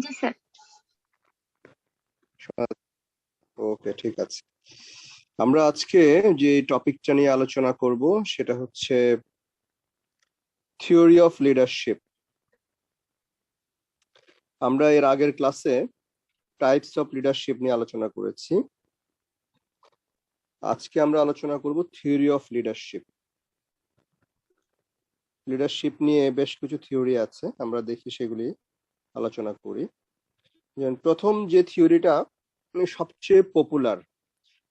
জি sir. ওকে, ঠিক আছে। আমরা আজকে যে টপিকটা নিয়ে আলোচনা করব সেটা হচ্ছে থিওরি অফ লিডারশিপ। আমরা এর আগের ক্লাসে টাইপস অফ লিডারশিপ নিয়ে আলোচনা করেছি। আজকে আমরা আলোচনা করব থিওরি অফ লিডারশিপ। লিডারশিপ নিয়ে বেশ কিছু থিওরি আছে, আমরা দেখি সেগুলি আলোচনা করি। যেমন প্রথম যে থিওরিটা সবচেয়ে পপুলার,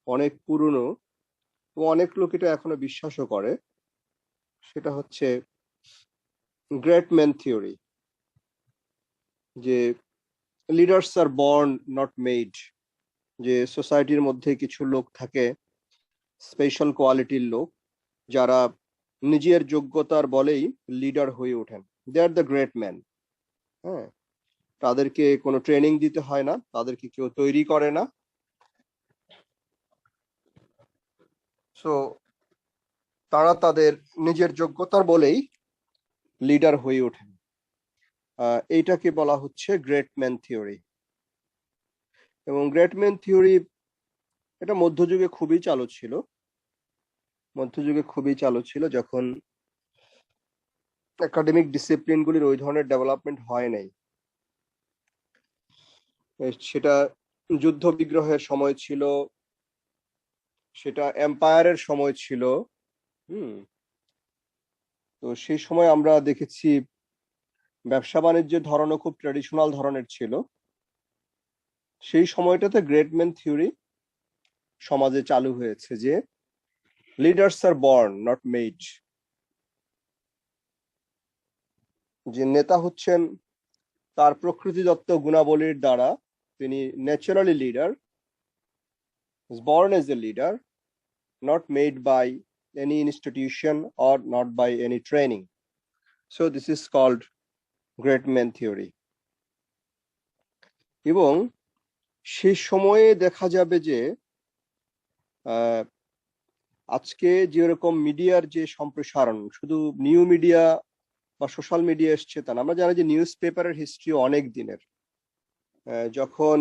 অনেক পুরনো এবং অনেক লোক এটা এখনো বিশ্বাসও করে, সেটা হচ্ছে গ্রেট ম্যান থিওরি। যে leaders are born not made, যে সোসাইটির মধ্যে কিছু লোক থাকে, স্পেশাল কোয়ালিটির লোক, যারা নিজের যোগ্যতার বলেই লিডার হয়ে ওঠেন। দে আর দ্য গ্রেট ম্যান। হ্যাঁ, তাদেরকে কোনো ট্রেনিং দিতে হয় না, তাদেরকে কেউ তৈরি করে না। সো তারা তাদের নিজের যোগ্যতার বলেই লিডার হয়ে ওঠেন। এইটাকে বলা হচ্ছে গ্রেট ম্যান থিওরি। এবং গ্রেট ম্যান থিওরি এটা মধ্যযুগে খুবই চালু ছিল। মধ্যযুগে খুবই চালু ছিল যখন একাডেমিক ডিসিপ্লিনগুলির ওই ধরনের ডেভেলপমেন্ট হয় নাই। সেটা যুদ্ধ বিগ্রহের সময় ছিল, সেটা এম্পায়ারের সময় ছিল। তো সেই সময় আমরা দেখেছি ব্যবসা বাণিজ্যের ধরনও খুব ট্র্যাডিশনাল ধরনের ছিল। সেই সময়টাতে গ্রেট ম্যান থিওরি সমাজে চালু হয়েছে, যে leaders are born not made. যে নেতা হচ্ছেন তার প্রকৃতিদত্ত গুণাবলীর দ্বারা তিনি naturally leader, born as a leader, not made by any institution or not by any training. So this is called great man theory. এবং সেই সময়ে দেখা যাবে যে আজকে যেরকম মিডিয়ার যে সম্প্রসারণ, শুধু নিউ মিডিয়া বা সোশ্যাল মিডিয়া এসছে তা না, আমরা জানি যে নিউজ পেপারের হিস্ট্রি অনেক দিনের। যখন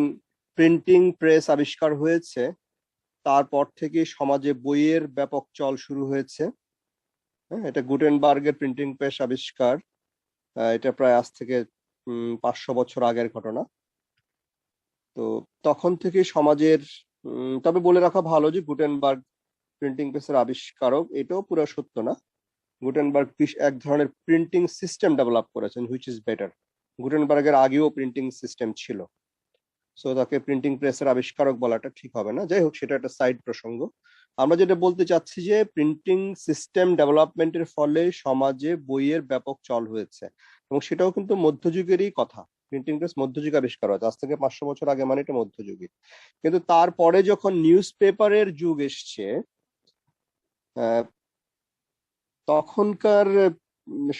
প্রিন্টিং প্রেস আবিষ্কার হয়েছে তারপর থেকে সমাজে বইয়ের ব্যাপক চল শুরু হয়েছে। এটা গুটেনবার্গের প্রিন্টিং প্রেস আবিষ্কার, এটা প্রায় আজ থেকে 500 বছর আগের ঘটনা। তো তখন থেকে সমাজের তবে বলে রাখা ভালো যে গুটেনবার্গ প্রিন্টিং প্রেসের আবিষ্কারক এটাও পুরো সত্য না। গুটেনবার্গ এক ধরনের প্রিন্টিং সিস্টেম ডেভেলপ করেছেন, হুইচ ইজ বেটার। গুটেনবার্গের আগেও প্রিন্টিং সিস্টেম ছিল, সো তাকে প্রিন্টিং প্রেসের আবিষ্কারক বলাটা ঠিক হবে না। যাই হোক, সেটা একটা সাইড প্রসঙ্গ। আমরা যেটা বলতে চাচ্ছি যে প্রিন্টিং সিস্টেম ডেভেলপমেন্টের ফলে সমাজে বইয়ের ব্যাপক চল হয়েছে, এবং সেটাও কিন্তু মধ্যযুগেরই কথা। প্রিন্টিং প্রেস মধ্যযুগে আবিষ্কার হয়েছে, আজ থেকে 500 বছর আগে, মানে এটা মধ্যযুগে। কিন্তু তারপরে যখন নিউজ পেপারের যুগ এসছে, তখনকার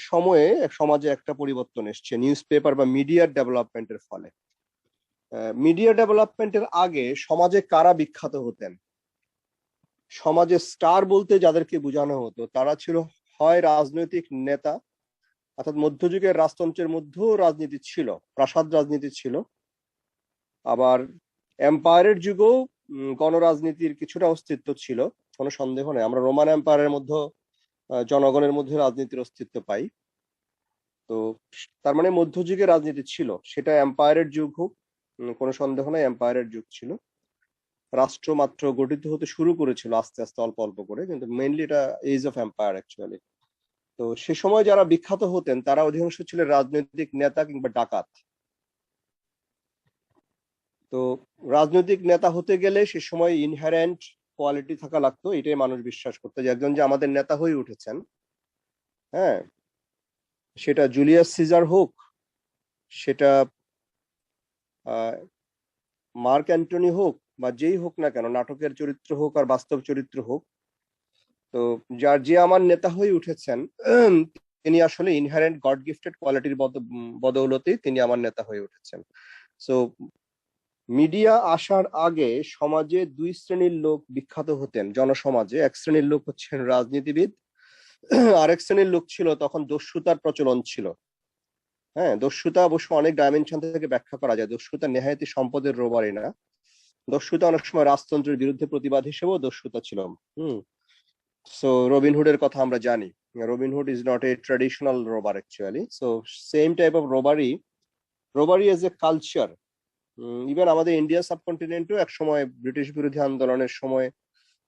সময়ে সমাজে একটা পরিবর্তন এসছে নিউজ পেপার বা মিডিয়ার ডেভেলপমেন্টের ফলে। মিডিয়া ডেভেলপমেন্টের আগে সমাজে কারা বিখ্যাত হতেন? সমাজে স্টার বলতে যাদেরকে বোঝানো হতো তারা ছিল হয় রাজনৈতিক নেতা, অর্থাৎ মধ্যযুগের রাজতন্ত্রের মধ্যেও রাজনীতি ছিল, প্রাসাদ রাজনীতি ছিল। আবার এম্পায়ারের যুগেও গণরাজনীতির কিছুটা অস্তিত্ব ছিল, কোনো সন্দেহ নেই। আমরা রোমান এম্পায়ারের মধ্যে জনগণের মধ্যে রাজনীতির অস্তিত্ব পাই। তো তার মানে মধ্যযুগে রাজনীতি ছিল, সেটা এম্পায়ারের যুগ হোক, কোনো সন্দেহ নাই এম্পায়ারের যুগ ছিল। রাষ্ট্র মাত্র গঠিত হতে শুরু করেছিল আস্তে আস্তে, অল্প অল্প করে, কিন্তু মেইনলি এটা এজ অফ এম্পায়ার অ্যাকচুয়ালি। তো সে সময় যারা বিখ্যাত হতেন তারা অধিকাংশ ছিলেন রাজনৈতিক নেতা কিংবা ডাকাত। তো রাজনৈতিক নেতা হতে গেলে সে সময় ইনহারেন্ট কোয়ালিটি থাকা লাগতো, এটাই মানুষ বিশ্বাস করতো যে একজন যে আমাদের নেতা হয়ে উঠেছেন, হ্যাঁ, সেটা জুলিয়াস সিজার হোক, সেটা মার্ক অ্যান্টনি হোক, বা যেই হোক না কেন, নাটকের চরিত্র হোক আর বাস্তব চরিত্র হোক, তো যার যে আমার নেতা হয়ে উঠেছেন তিনি আসলে ইনহারেন্ট গড গিফটেড কোয়ালিটির বদৌলতেই তিনি আমার নেতা হয়ে উঠেছেন। সো মিডিয়া আসার আগে সমাজে দুই শ্রেণীর লোক বিখ্যাত হতেন জনসমাজে। এক শ্রেণীর লোক হচ্ছেন রাজনীতিবিদ, আরেক শ্রেণীর লোক ছিল তখন দস্যুতার প্রচলন ছিল। হ্যাঁ, দস্যুতা অবশ্য অনেক ডাইমেনশন থেকে ব্যাখ্যা করা যায়। দস্যুতা নেহায়েতি সম্পদের রোবারি না, দস্যুতা অনেক সময় রাজতন্ত্রের বিরুদ্ধে প্রতিবাদ হিসেবেও দস্যুতা ছিল। হুম। সো রবিনহুডের কথা আমরা জানি, Robin Hood is not a traditional robber actually. So same type of robbery, robbery as a culture, even আমাদের ইন্ডিয়া সাবকন্টিনেন্টেও এক সময় ব্রিটিশ বিরোধী আন্দোলনের সময়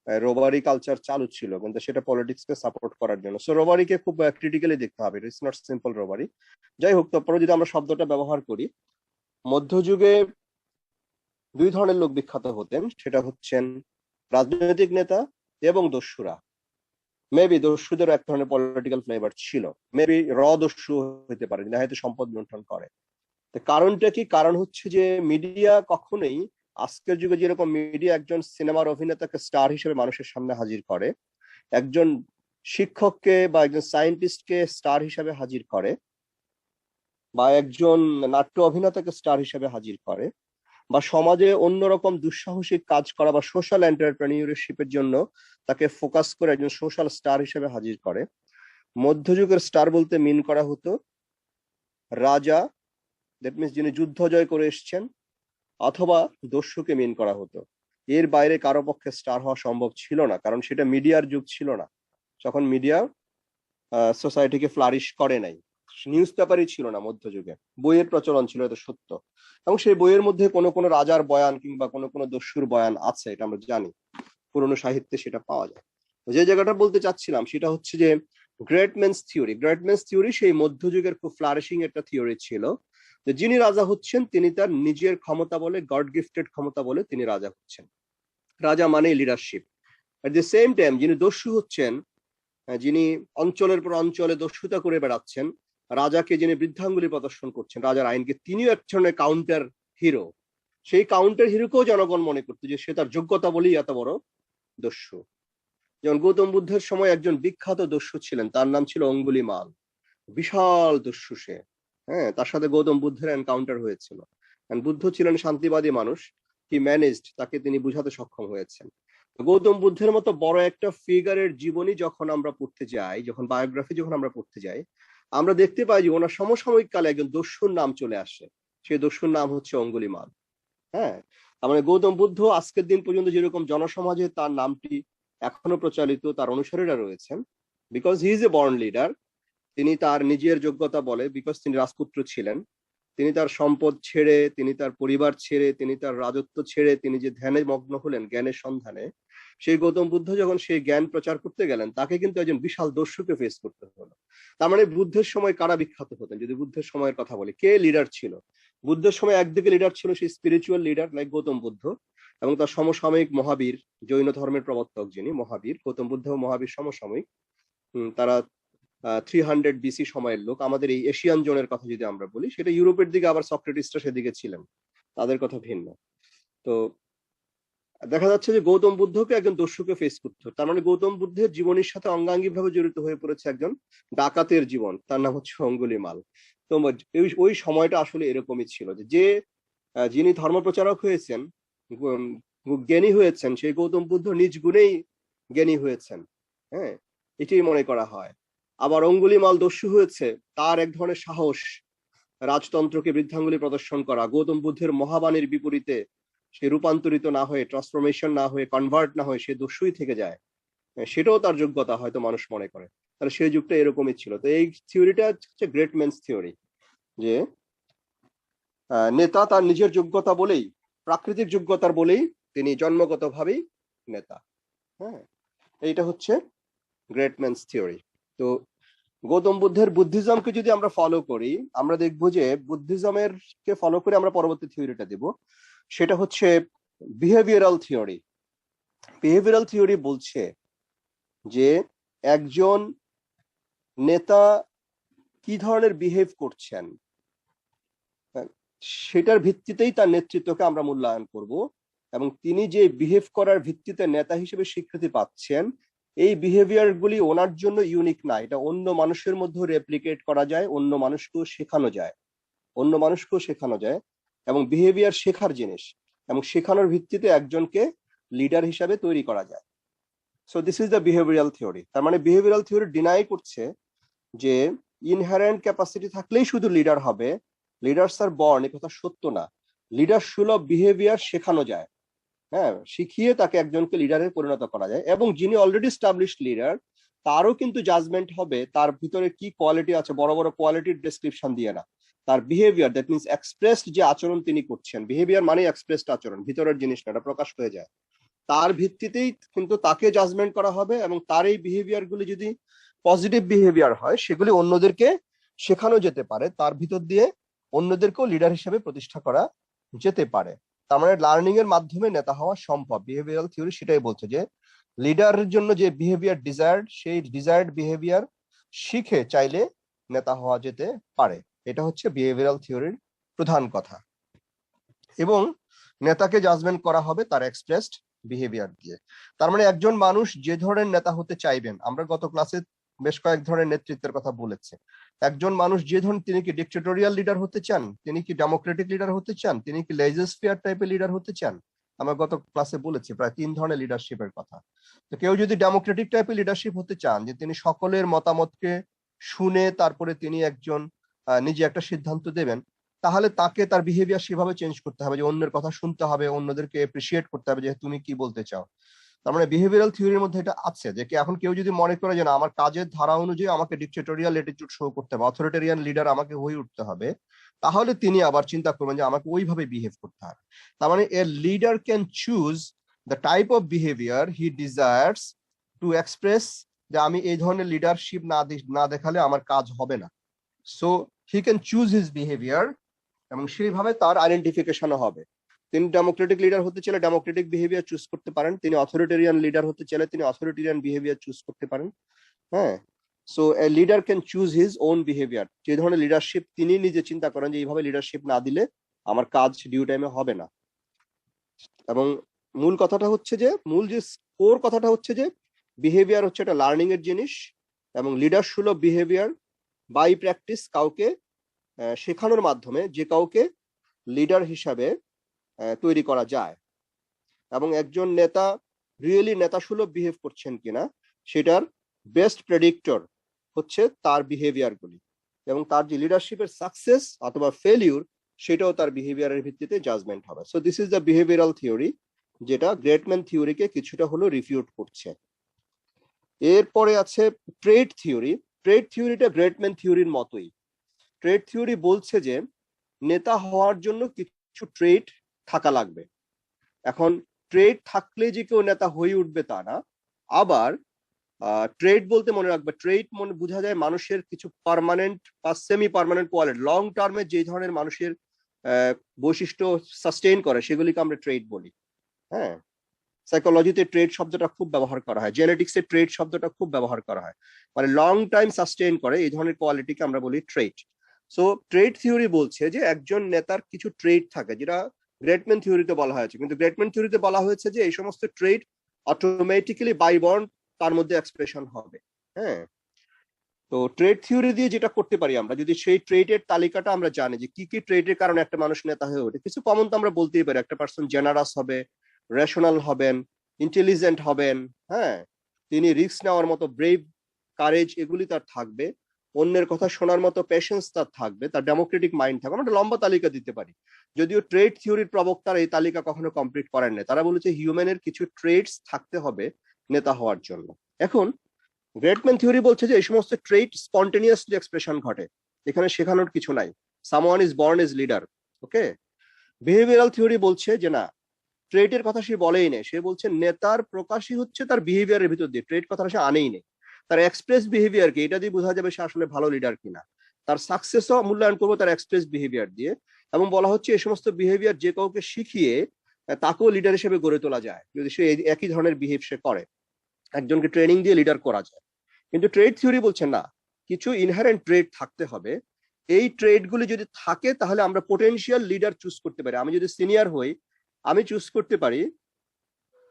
রোবারি কালচার চালু ছিল, কিন্তু সেটা পলিটিক্সকে সাপোর্ট করার জন্য। সো রোবারিকে খুব ক্রিটিক্যালি দেখতে হবে, ইটস নট সিম্পল রোবারি। যাই হোক, তারপরে যদি আমরা শব্দটা ব্যবহার করি, মধ্যযুগে দুই ধরনের লোক বিখ্যাত হতেন, সেটা হচ্ছেন রাজনৈতিক নেতা এবং দস্যুরা। মেবি দস্যুদের এক ধরনের পলিটিক্যাল ফ্লেভার ছিল, মেবি দস্যু হতে পারে না, হয়তো সম্পদ লুণ্ঠন করে। কারণটা কি? কারণ হচ্ছে যে মিডিয়া কখনোই আজকের যুগে যেরকম মিডিয়া একজন সিনেমার অভিনেতাকে স্টার হিসেবে মানুষের সামনে হাজির করে, একজন শিক্ষককে বা একজন সায়েন্টিস্টকে স্টার হিসেবে হাজির করে, বা একজন নাট্য অভিনেতাকে স্টার হিসেবে হাজির করে, বা সমাজে অন্যরকম দুঃসাহসিক কাজ করা বা সোশ্যাল এন্টারপ্রেনিয়রশিপের জন্য তাকে ফোকাস করে একজন সোশ্যাল স্টার হিসেবে হাজির করে। মধ্যযুগের স্টার বলতে মিন করা হতো রাজা, দ্যাট মিনস যিনি যুদ্ধ জয় করে এসছেন, অথবা দস্যুকে মিন করা হতো। এর বাইরে কারো পক্ষে স্টার হওয়া সম্ভব ছিল না, কারণ সেটা মিডিয়ার যুগ ছিল না, তখন মিডিয়া সোসাইটিকে ফ্লারিশ করে নাই। নিউজ পেপারই ছিল না মধ্যযুগে, বইয়ের প্রচলন ছিল, এটা সত্য। এবং সেই বইয়ের মধ্যে কোনো কোনো রাজার বয়ান কিংবা কোনো কোনো দস্যুর বয়ান আছে, এটা আমরা জানি, পুরনো সাহিত্যে সেটা পাওয়া যায়। যে জায়গাটা বলতে চাচ্ছিলাম সেটা হচ্ছে যে great men's theory, great men's theory সেই মধ্যযুগের খুব ফ্লারিশিং একটা থিওরি ছিল, যে যিনি রাজা হচ্ছেন তিনি তার নিজের ক্ষমতা বলে, গড গিফটেড ক্ষমতা বলে তিনি রাজা হচ্ছেন। রাজা মানে leadership. At the same time যিনি দস্যু হচ্ছেন, যিনি অঞ্চলের পর অঞ্চলে দস্যুতা করে বেড়াচ্ছেন, রাজাকে যিনি বৃদ্ধাঙ্গুলি প্রদর্শন করছেন, রাজার আইনকে, তিনিও এক ধরনের কাউন্টার হিরো। সেই কাউন্টার হিরোকেও জনগণ মনে করতো যে সে তার যোগ্যতা বলেই এত বড় দস্যু। যেমন গৌতম বুদ্ধের সময় একজন বিখ্যাত দস্যু ছিলেন, তার নাম ছিল অঙ্গুলিমাল। বিশাল দস্যু সে। হ্যাঁ, তার সাথে গৌতম বুদ্ধের এনকাউন্টার হয়েছিল। বুদ্ধ ছিলেন শান্তিবাদী মানুষ, হি ম্যানেজড, তাকে তিনি বুঝাতে সক্ষম হয়েছেন। গৌতম বুদ্ধের মতো বড় একটা ফিগারের জীবনী যখন আমরা পড়তে যাই, যখন বায়োগ্রাফি যখন আমরা পড়তে যাই, আমরা দেখতে পাই যে ওনার সমসাময়িক কালে একজন দস্যুর নাম চলে আসে। সেই দস্যুর নাম হচ্ছে অঙ্গুলিমাল। হ্যাঁ, তার মানে গৌতম বুদ্ধ আজকের দিন পর্যন্ত যেরকম জনসমাজে তার নামটি এখনো প্রচলিত, তার অনুসারীরা রয়েছেন, because he is a born leader. তিনি তার নিজের যোগ্যতা বলে, বিকজ তিনি রাজপুত্র ছিলেন, তিনি তার সম্পদ ছেড়ে, তিনি তার পরিবার ছেড়ে, তিনি তার রাজত্ব ছেড়ে তিনি যে ধ্যানে মগ্ন হলেন, জ্ঞানের সন্ধানে, সেই গৌতম বুদ্ধ যখন সেই জ্ঞান প্রচার করতে গেলেন, তাকে কিন্তু একজন বিশাল দস্যুকে ফেস করতে হলো। তার মানে বুদ্ধের সময় কারা বিখ্যাত হতেন? যদি বুদ্ধের সময়ের কথা বলি, কে লিডার ছিল? বুদ্ধের সময় একদিকে লিডার ছিল সেই spiritual leader like Gautam Buddha, এবং তার সমসাময়িক মহাবীর, জৈন ধর্মের প্রবর্তক যিনি মহাবীর, গৌতম বুদ্ধ ও মহাবীর সমসাময়িক। তারা 300 বিসি সময়ের লোক। আমাদের এই এশিয়ান জোনের কথা যদি আমরা বলি, সেটা ইউরোপের দিকে, আবার সক্রেটিসরা সেদিকে ছিলেন, তাদের কথা ভিন্ন। তো দেখা যাচ্ছে যে গৌতম বুদ্ধকে একজন দস্যুকে ফেস করতে হতো। তার মানে গৌতম বুদ্ধের জীবনের সাথে অঙ্গাঙ্গি ভাবে জড়িত হয়ে পড়েছে একজন ডাকাতের জীবন, তার নাম হচ্ছে অঙ্গুলিমাল। তো ওই সময়টা আসলে এরকমই ছিল, যে যিনি ধর্ম প্রচারক হয়েছেন, জ্ঞানী হয়েছেন, সেই গৌতম বুদ্ধ নিজ গুণেই জ্ঞানী হয়েছেন। হ্যাঁ, এটাই মনে করা হয়। আবার অঙ্গুলিমাল দস্যু হয়েছে, তার এক ধরনের সাহস, রাজতন্ত্রকে বৃদ্ধাঙ্গুলি প্রদর্শন করা, গৌতম বুদ্ধের মহাবাণীর বিপরীতে সে রূপান্তরিত না হয়ে, ট্রান্সফরমেশন না হয়ে, কনভার্ট না হয়ে সে দস্যুই থেকে যায়, সেটাও তার যোগ্যতা হয়তো মানুষ মনে করে। তাহলে সেই যুগটা এরকমই ছিল। তো এই থিওরিটা হচ্ছে গ্রেট মেন্স থিওরি, যে নেতা তার নিজের যোগ্যতা বলেই, প্রাকৃতিক যোগ্যতার বলেই তিনি জন্মগতভাবেই নেতা। হ্যাঁ, এইটা হচ্ছে গ্রেট মেন্স থিওরি। তো গৌতম বুদ্ধের বুদ্ধিজমকে যদি আমরা ফলো করি, আমরা দেখবো যে বুদ্ধিজমের কে ফলো করে আমরা পরবর্তী থিওরিটা দেব, সেটা হচ্ছে বিহেভিয়ারাল থিওরি। বিহেভিয়ারাল থিওরি বলছে যে একজন নেতা কি ধরনের বিহেভ করছেন, সেটার ভিত্তিতেই তার নেতৃত্বকে আমরা মূল্যায়ন করব, এবং তিনি যে বিহেভ করার ভিত্তিতে নেতা হিসেবে স্বীকৃতি পাচ্ছেন, এই বিহেভিয়ার গুলি ওনার জন্য ইউনিক না, এটা অন্য মানুষের মধ্যে রেপ্লিকেট করা যায়, অন্য মানুষকেও শেখানো যায়, অন্য মানুষকেও শেখানো যায়, এবং বিহেভিয়ার শেখার জিনিস, এবং শেখানোর ভিত্তিতে একজনকে লিডার হিসাবে তৈরি করা যায়। So this is the behavioural theory. তার মানে বিহেভিয়ারাল থিওরি ডিনাই করছে যে ইনহারেন্ট ক্যাপাসিটি থাকলেই শুধু লিডার হবে, লিডার্স আর বর্ন, এ কথা সত্য না। লিডার সুলভ বিহেভিয়ার শেখানো যায়, হ্যাঁ, শিখিয়ে তাকে একজনকে লিডারে পরিণত করা যায়। এবং যিনি অলরেডি স্টাবলিশড লিডার, তারও কিন্তু জাজমেন্ট হবে তার ভিতরে কি কোয়ালিটি আছে, বড় বড় কোয়ালিটির ডেসক্রিপশন দিয়ে না, তার বিহেভিয়ার, দ্যাট মিনস এক্সপ্রেসড যে আচরণ তিনি করছেন, বিহেভিয়ার মানে এক্সপ্রেসড আচরণ, ভিতরের জিনিসটা এটা প্রকাশ হয়ে যায়, তার ভিত্তিতেই কিন্তু তাকে জাজমেন্ট করা হবে। এবং তার এই বিহেভিয়ার গুলি যদি পজিটিভ বিহেভিয়ার হয়, সেগুলি অন্যদেরকে শেখানো যেতে পারে, তার ভিতর দিয়ে অন্যদেরকেও লিডার হিসেবে প্রতিষ্ঠা করা যেতে পারে। তার মানে লার্নিং এর মাধ্যমে নেতা হওয়া সম্ভব। বিহেভিয়ারাল থিওরি সেটাই বলছে যে লিডারের জন্য যে বিহেভিয়ার ডিজায়ার্ড, সেই ডিজায়ার্ড বিহেভিয়ার শিখে চাইলে নেতা হওয়া যেতে পারে। এটা হচ্ছে বিহেভিয়ারাল থিওরির প্রধান কথা। এবং নেতাকে জাজমেন্ট করা হবে তার এক্সপ্রেসড বিহেভিয়ার দিয়ে। তার মানে একজন মানুষ যে ধরনের নেতা হতে চাইবেন, আমরা গত ক্লাসে বেশ কয়েক ধরনের নেতৃত্বের কথা বলেছি। একজন মানুষ যে ধরনের, তিনি কি ডিক্টেটোরিয়াল লিডার হতে চান, তিনি কি ডেমোক্রেটিক লিডার হতে চান, তিনি কি লেজিসফেয়ার টাইপের লিডার হতে চান, আমরা গত ক্লাসে বলেছি প্রায় 3 ধরনের লিডারশিপের কথা। তো কেউ যদি ডেমোক্রেটিক টাইপের লিডারশিপ হতে চান, যে তিনি সকলের মতামতকে শুনে তারপরে তিনি একজন নিজে একটা সিদ্ধান্ত দেবেন, তাহলে তাকে তার বিহেভিয়ার সেভাবে চেঞ্জ করতে হবে যে অন্যের কথা শুনতে হবে, অন্যদেরকে এপ্রিসিয়েট করতে হবে যে তুমি কি বলতে চাও। তার মানে বিহেভিয়ারাল থিওরির মধ্যে এটা আছে যে এখন কেউ যদি মনে করে যে না, আমার কাজের ধারা অনুযায়ী আমাকে ডিক্টেটোরিয়াল অ্যাটিটিউড শো করতে হবে, অথরিটেরিয়ান লিডার আমাকে হয়ে উঠতে হবে, তাহলে তিনি আবার চিন্তা করবেন যে আমাকে ওইভাবে বিহেভ করতে হবে। তার মানে a leader can choose the type of behaviour he desires to express, যে আমি এই ধরনের লিডারশিপ না দেখালে আমার কাজ হবে না। So he can choose his behaviour, এবং সেইভাবে তার আইডেন্টিফিকেশনও হবে। তিনি ডেমোক্রেটিক লিডার হতে চাইলে ডেমোক্রেটিক বিহেভিয়ার চুজ করতে পারেন, তিনি অথরিটেরিয়ান লিডার হতে চাইলে তিনি অথরিটেরিয়ান বিহেভিয়ার চুজ করতে পারেন। হ্যাঁ, so a leader can choose his own behaviour, যে ধরনের লিডারশিপ তিনি নিজে চিন্তা করেন যে এইভাবে লিডারশিপ না দিলে আমার কাজ ডিউ টাইমে হবে না। এবং মূল কথাটা হচ্ছে যে, মূল যে কোর কথাটা হচ্ছে যে বিহেভিয়ার হচ্ছে একটা লার্নিং এর জিনিস, এবং লিডার সুলভ বিহেভিয়ার বাই প্র্যাকটিস কাউকে শেখানোর মাধ্যমে যে কাউকে লিডার হিসাবে তৈরি করা যায়। এবং একজন নেতা রিয়েলি নেতা সুলভ বিহেভ করছেন কিনা সেটার বেস্ট প্রেডিক্টর হচ্ছে তার বিহেভিয়ার গুলি, এবং তার যে লিডারশিপের সাকসেস অথবা ফেলিউর সেটাও তার বিহেভিয়ারের ভিত্তিতে জাজমেন্ট হবে। So this is the behavioural theory, যেটা গ্রেটম্যান থিওরিকে কিছুটা হলো রিফিউট করছে। এরপরে আছে ট্রেড থিওরি। ট্রেড থিওরিটা গ্রেটম্যান থিওরির মতোই। ট্রেড থিওরি বলছে যে নেতা হওয়ার জন্য কিছু ট্রেড থাকা লাগবে। এখন ট্রেড থাকলে যে কেউ নেতা হয়ে উঠবে তা না। আবার ট্রেড বলতে মনে রাখবে, ট্রেড মনে বোঝা যায় মানুষের কিছু পার্মানেন্ট বা সেমি পার্মানেন্ট কোয়ালিটি, লং টার্মে যে ধরনের মানুষের বৈশিষ্ট্য সাস্টেইন করে সেগুলিকে আমরা ট্রেড বলি। হ্যাঁ, সাইকোলজিতে ট্রেড শব্দটা খুব ব্যবহার করা হয়, জেনেটিক্সে ট্রেড শব্দটা খুব ব্যবহার করা হয়, মানে লং টাইম সাস্টেইন করে এই ধরনের কোয়ালিটিকে আমরা বলি ট্রেড। সো ট্রেড থিওরি বলছে যে একজন নেতার কিছু ট্রেড থাকে, যেটা গ্রেটম্যান থিওরিতে বলা হয়েছে, কিন্তু গ্রেটম্যান থিওরিতে বলা হয়েছে যে এই সমস্ত ট্রেড অটোমেটিক্যালি বাই বর্ন তার মধ্যে এক্সপ্রেশন হবে। হ্যাঁ, তো ট্রেড থিওরি দিয়ে যেটা করতে পারি আমরা, যদি সেই ট্রেডের তালিকাটা আমরা জানি যে কি কি ট্রেডের কারণে একটা মানুষ নেতা হয়ে ওঠে, কিছু কমন তো আমরা বলতেই পারি। একটা পার্সন জেনারাস হবে, রেশনাল হবেন, ইন্টেলিজেন্ট হবেন, হ্যাঁ, তিনি রিস্ক নেওয়ার মতো ব্রেভ, কারেজ এগুলি তার থাকবে, অন্যের কথা শোনার মতো পেশেন্স তার থাকবে, তার ডেমোক্রেটিক মাইন্ড থাকবে। আমরা একটা লম্বা তালিকা দিতে পারি, যদিও ট্রেড থিওরির প্রবক্তারা এই তালিকা কখনো কমপ্লিট করেন না। তারা বলেছে হিউম্যানের কিছু ট্রেডস থাকতে হবে নেতা হওয়ার জন্য। এখন গ্রেটম্যান থিওরি বলছে যে এই সমস্ত ট্রেড স্পন্টেনিয়াসলি এক্সপ্রেশন ঘটে, এখানে শেখানোর কিছু নাই, someone is born is leader. Okay, behavioural theory বলছে যে না, ট্রেডের কথা সে বলেই নেই, সে বলছে নেতার প্রকাশই হচ্ছে তার বিহেভিয়ারের ভিতর দিয়ে, ট্রেড কথাটা সে আনেই নেই, তার এক্সপ্রেস বিহেভিয়ারকে, এটা দিয়ে বোঝা যাবে সে আসলে ভালো লিডার কিনা। তার সাকসেসও মূল্যায়ন করবো তার এক্সপ্রেস বিহেভিয়ার দিয়ে। এবং বলা হচ্ছে এই সমস্ত বিহেভিয়ার যে কাউকে শিখিয়ে তাকেও লিডার হিসেবে গড়ে তোলা যায়, যদি সে একই ধরনের বিহেভ সে করে, একজনকে ট্রেনিং দিয়ে লিডার করা যায়। কিন্তু ট্রেড থিওরি বলছে না, কিছু ইনহারেন্ট ট্রেড থাকতে হবে, এই ট্রেডগুলি যদি থাকে তাহলে আমরা পোটেনশিয়াল লিডার চুজ করতে পারি। আমি যদি সিনিয়র হই, আমি চুজ করতে পারি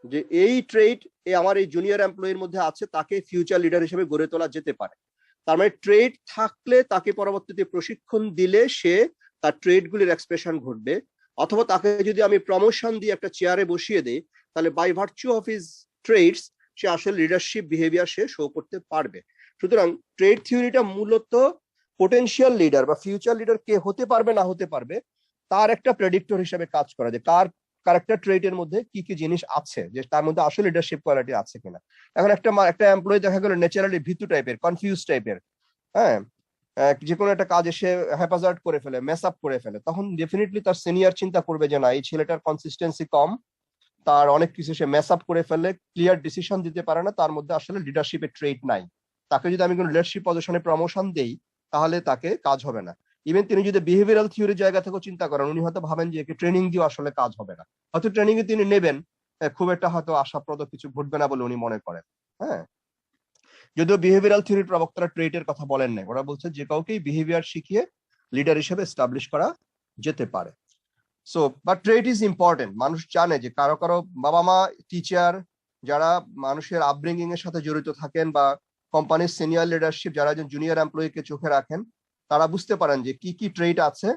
যে এই ট্রেড আমার এই জুনিয়র এমপ্লয়ির মধ্যে আছে, তাকে ফিউচার লিডার হিসেবে গড়ে তোলা যেতে পারে। তার মানে ট্রেড থাকলে তাকে পরবর্তীতে প্রশিক্ষণ দিলে সে তার ট্রেডগুলির এক্সপ্রেশন ঘটবে, অথবা তাকে যদি আমি প্রমোশন দিয়ে একটা চেয়ারে বসিয়ে দিই, তাহলে by virtue of his trades সে আসলে লিডারশিপ বিহেভিয়ার সে শো করতে পারবে। সুতরাং ট্রেড থিওরিটা মূলত পোটেনশিয়াল লিডার বা ফিউচার লিডার কে হতে পারবে না হতে পারবে তার একটা প্রেডিক্টর হিসেবে কাজ করা, যে কার ক্যারেক্টার ট্রেটের মধ্যে কি কি জিনিস আছে, যে তার মধ্যে আসলে লিডারশিপ কোয়ালিটি আছে কিনা। এখন একটা এমপ্লয়ি দেখা গেল ন্যাচারালি ভীতু টাইপের, কনফিউজ টাইপের, হ্যাঁ, যে কোনো একটা কাজ এসে হ্যাপাজার্ড করে ফেলে, মেস আপ করে ফেলে, তখন ডেফিনেটলি তার সিনিয়র চিন্তা করবে যে না, এই ছেলেটার কনসিস্টেন্সি কম, তার অনেক কিছু সে মেস আপ করে ফেলে, ক্লিয়ার ডিসিশন দিতে পারে না, তার মধ্যে আসলে লিডারশিপের ট্রেট নাই। তাকে যদি আমি কোনো লিডারশিপ পজিশনে প্রমোশন দেই তাহলে তাকে কাজ হবে না। ইভেন তিনি যদি বিহেভিয়ারাল থিওরির জায়গা থেকেও চিন্তা করেন, উনি হয়তো ভাবেন যে একে ট্রেনিং দিয়ে আসলে কাজ হবে না, হয়তো ট্রেনিং এ তিনি নেবেন, খুব একটা হয়তো আশাপ্রদ কিছু ঘটবে না বলে উনি মনে করেন। হ্যাঁ, যদিও বিহেভিয়ারাল থিওরির প্রবক্তারা ট্রেটের কথা বলেন নাই, ওরা বলছে যে কাউকেই বিহেভিয়ার শিখিয়ে লিডার হিসেবে এস্টাবলিশ করা যেতে পারে। So but trade is important. মানুষ জানে যে কারো কারো বাবা মা, টিচার, যারা মানুষের আপব্রিঙ্গিং এর সাথে জড়িত থাকেন, বা কোম্পানির সিনিয়র লিডারশিপ যারা একজন জুনিয়র এমপ্লয়িকে চোখে রাখেন, তারা বুঝতে পারেন যে কি কি ট্রেড আছে।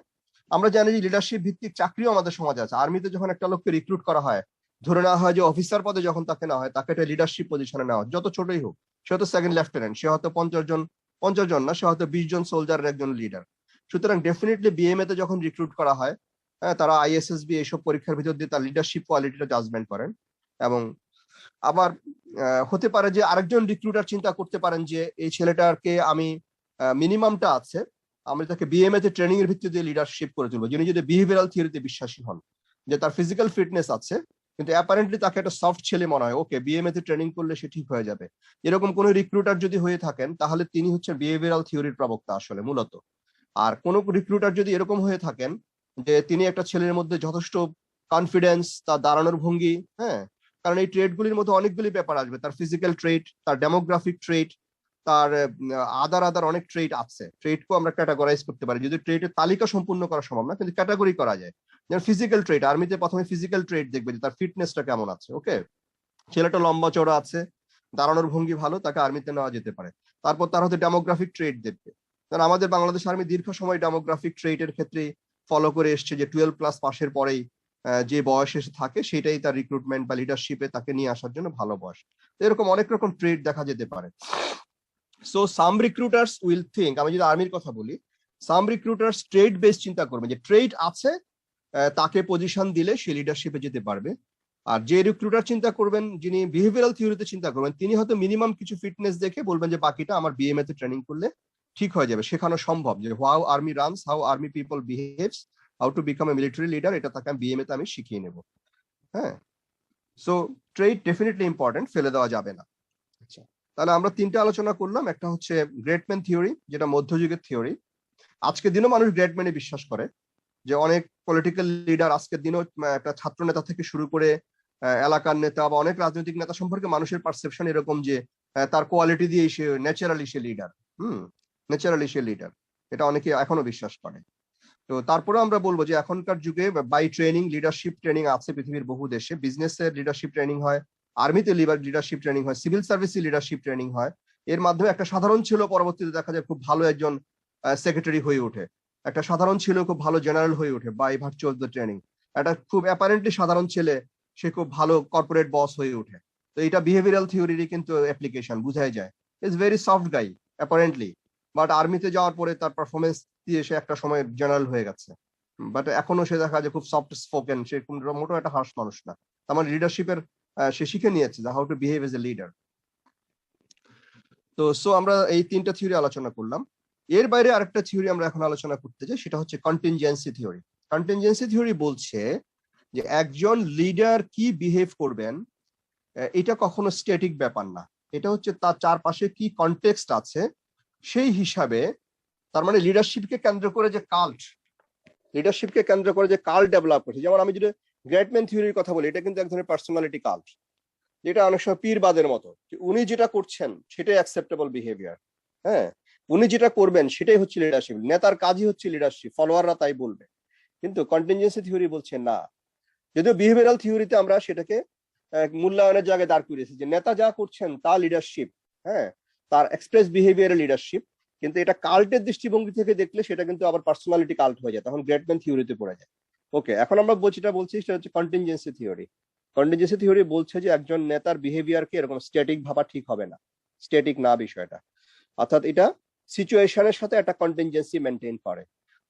আমরা জানি যে লিডারশিপ ভিত্তিক চাকরিও আমাদের সমাজে আছে। আর্মিতে যখন একটা লোককে রিক্রুট করা হয়, ধরে নেওয়া হয় যে অফিসার পদে যখন তাকে নেওয়া হয়, তাকে একটা লিডারশিপ পজিশনে নেওয়া হয়, যত ছোটই হোক। সে হয়তো সেকেন্ড লেফটেন্যান্ট, সে হয়তো 50 জন না, সে হয়তো 20 জন সোলজারের একজন লিডার। সুতরাং ডেফিনেটলি বিএমএ তে যখন রিক্রুট করা হয়, হ্যাঁ, তারা আইএসএসবি এইসব পরীক্ষার ভিতর দিয়ে তার লিডারশিপ কোয়ালিটিটা জাজমেন্ট করেন। এবং আবার হতে পারে যে আরেকজন রিক্রুটার চিন্তা করতে পারেন যে এই ছেলেটাকে আমি মিনিমামটা আছে, আমি তাকে বিএমএ তে ট্রেনিং এর ভিত্তিতে লিডারশিপ করে তুলবো, যিনি যদি বিহেভিয়ারাল থিওরিতে বিশ্বাসী হন, যে তার ফিজিক্যাল ফিটনেস আছে, কিন্তু অ্যাপারেন্টলি তাকে একটা সফট ছেলে মনে হয়, ওকে বিএমএ তে ট্রেনিং করলে সে ঠিক হয়ে যাবে, এরকম কোন রিক্রুটার যদি হয়ে থাকেন, তাহলে তিনি হচ্ছেন বিহেভিয়ারাল থিওরির প্রবক্তা আসলে মূলত। আর কোন রিক্রুটার যদি এরকম হয়ে থাকেন যে তিনি একটা ছেলের মধ্যে যথেষ্ট কনফিডেন্স, তার দাঁড়ানোর ভঙ্গি, হ্যাঁ, কারণ এই ট্রেড গুলির মধ্যে অনেকগুলি ব্যাপার আসবে, তার ফিজিক্যাল ট্রেট, তার ডেমোগ্রাফিক ট্রেট, তার আদার অনেক ট্রেট আছে। ট্রেডকেও আমরা ক্যাটাগরাইজ করতে পারি, যদি ট্রেডের তালিকা সম্পূর্ণ করা সম্ভব না, কিন্তু ক্যাটাগরি করা যায়। যেমন ফিজিক্যাল ট্রেট, আর্মিতে প্রথমে ফিজিক্যাল ট্রেট দেখবে যে তার ফিটনেসটা কেমন আছে। ওকে, ছেলেটা লম্বা চড়া আছে, দাঁড়ানোর ভঙ্গি ভালো, তাকে আর্মিতে নেওয়া যেতে পারে। তারপর তার হয়তো ডেমোগ্রাফিক ট্রেট দেখবে, কারণ আমাদের বাংলাদেশ আর্মি দীর্ঘ সময় ডেমোগ্রাফিক ট্রেটের ক্ষেত্রে ফলো করে এসছে যে 12+ পাসের পরেই যে বয়স এসে থাকে সেটাই তার রিক্রুটমেন্ট বা লিডারশিপে তাকে নিয়ে আসার জন্য ভালো বয়স। তো এরকম অনেক রকম ট্রেট দেখা যেতে পারে। So some recruiters will think, আমি যদি আর্মির কথা বলি, সাম রিক্রুটার্স ট্রেড বেস চিন্তা করবে, যে ট্রেড আছে, তাকে পজিশন দিলে সে লিডারশিপে যেতে পারবে। আর যে রিক্রুটার চিন্তা করবেন, যিনি বিহেভিয়ারাল থিওরিতে চিন্তা করবেন, তিনি হয়তো মিনিমাম কিছু ফিটনেস দেখে বলবেন যে বাকিটা আমার বিএমএ তে ট্রেনিং করলে ঠিক হয়ে যাবে, শেখানো সম্ভব, যে how army runs, how army people behaves, how to become a military leader, এটা তাকে বিএমএ তে আমি শিখিয়ে নেব। হ্যাঁ, সো ট্রেড ডেফিনেটলি ইম্পর্টেন্ট, ফেলে দেওয়া যাবে না। আচ্ছা, তাহলে আমরা তিনটা আলোচনা করলাম। একটা হচ্ছে গ্রেটম্যান থিওরি, যেটা মধ্যযুগের থিওরি। আজকের দিনও মানুষ গ্রেটম্যানে বিশ্বাস করে, যে অনেক পলিটিক্যাল লিডার আজকের দিনও একটা ছাত্র নেতা থেকে শুরু করে এলাকার নেতা বা অনেক রাজনৈতিক নেতা সম্পর্কে মানুষের পারসেপশন এরকম যে তার কোয়ালিটি দিয়ে সে ন্যাচারালি সে লিডার, ন্যাচারালি সে লিডার, এটা অনেকে এখনো বিশ্বাস করে। তো তারপরে আমরা বলবো যে এখনকার যুগে বাই ট্রেনিং লিডারশিপ ট্রেনিং আছে পৃথিবীর বহু দেশে, বিজনেসের লিডারশিপ ট্রেনিং হয়, আর্মিতে লিডারশিপ ট্রেনিং হয়, সিভিল সার্ভিসে লিডারশিপ ট্রেনিং হয়। এর মাধ্যমে একটা সাধারণ ছিল পরবর্তীতে দেখা যায় খুব ভালো একজন সেক্রেটারি হয়ে ওঠে, একটা সাধারণ ছিল খুব ভালো জেনারেল হয়ে ওঠে বাই ভার্চুয়াল দ্য ট্রেনিং, একটা খুব অ্যাপারেন্টলি সাধারণ ছেলে সে খুব ভালো কর্পোরেট বস হয়ে ওঠে। তো এটা বিহেভিয়ারাল থিওরিরই কিন্তু অ্যাপ্লিকেশন, বুঝাই যায়। Is very soft guy apparently, but আর্মিতে যাওয়ার পরে তার পারফরমেন্স দিয়ে সে একটা সময় জেনারেল হয়ে গেছে, বাট এখনো সে দেখা যায় খুব সফট স্পোকেন, সে মোটো একটা হার্শ মানুষ না। তার মানে লিডারশিপের সে শিখে নিয়েছে how to behave as a leader. তো সো আমরা এই তিনটা থিওরি আলোচনা করলাম। এর বাইরে আরেকটা থিওরি আমরা এখন আলোচনা করতে চাই, সেটা হচ্ছে কন্টিনজেন্সি থিওরি। কন্টিনজেন্সি থিওরি বলছে যে একজন লিডার কি বিহেভ করবেন এটা কখনো স্ট্যাটিক ব্যাপার না, এটা হচ্ছে তার চারপাশে কি কনটেক্সট আছে সেই হিসাবে। তার মানে লিডারশিপকে কেন্দ্র করে যে কাল্ট, লিডারশিপকে কেন্দ্র করে যে কাল্ট ডেভেলপ করছে, যেমন আমি যদি গ্রেটম্যান থিওরির কথা বলি, এটা কিন্তু এক ধরনের পার্সোনালিটি কাল্ট, যেটা অনেক সময় পীরবাদের মতো, উনি যেটা করছেন সেটাই অ্যাকসেপ্টেবল বিহেভিয়ার। হ্যাঁ, উনি যেটা করবেন সেটাই হচ্ছে লিডারশিপ, নেতার কাজই হচ্ছে লিডারশিপ, ফলোয়াররা তাই বলবে। কিন্তু কন্টিনজেন্সি থিওরি বলছে না। যদিও বিহেভিয়ারাল থিওরিতে আমরা সেটাকে মূল্যায়নের জায়গায় দাঁড় করিয়েছি, যে নেতা যা করছেন তা লিডারশিপ, হ্যাঁ, তার এক্সপ্রেস বিহেভিয়ারের লিডারশিপ। কিন্তু এটা কাল্টের দৃষ্টিভঙ্গি থেকে দেখলে সেটা কিন্তু আবার পার্সোনালিটি কাল্ট হয়ে যায়, তখন গ্রেটম্যান থিওরিতে পড়ে যায়। ওকে, এখন আমরা যেটা বলছি সেটা হচ্ছে কন্টিনজেন্সি থিওরি। কন্টিনজেন্সি থিওরি বলছে যে একজন নেতার বিহেভিয়ারকে এরকম স্ট্যাটিক ভাবা ঠিক হবে না, স্ট্যাটিক না বিষয়টা, অর্থাৎ এটা সিচুয়েশনের সাথে একটা কন্টিনজেন্সি মেনটেন করে,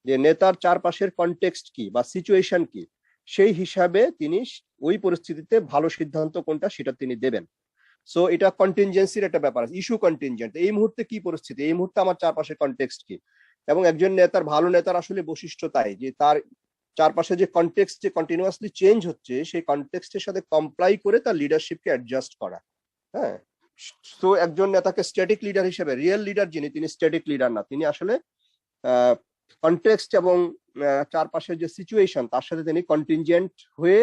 যে নেতার চারপাশের কনটেক্সট কি বা সিচুয়েশন কি, সেই হিসাবে তিনি ওই পরিস্থিতিতে ভালো সিদ্ধান্ত কোনটা সেটা তিনি দেবেন। সো এটা কন্টিনজেন্সির একটা ব্যাপার আছে, ইস্যু কন্টিনজেন্ট, এই মুহূর্তে কি পরিস্থিতি, এই মুহূর্তে আমার চারপাশের কনটেক্সট কি। এবং একজন নেতার, ভালো নেতার আসলে বৈশিষ্ট্য তাই যে তার চারপাশে যে কনটেক্সট যে কন্টিনিউয়াসলি চেঞ্জ হচ্ছে, সেই কনটেক্সটের সাথে কমপ্লাই করে তার লিডারশিপকে অ্যাডজাস্ট করা। হ্যাঁ, তো একজন নেতাকে স্ট্যাটিক লিডার হিসেবে, রিয়েল লিডার যিনি, তিনি স্ট্যাটিক লিডার না, তিনি আসলে কনটেক্সট এবং চারপাশের যে সিচুয়েশন তার সাথে তিনি কন্টিনজেন্ট হয়ে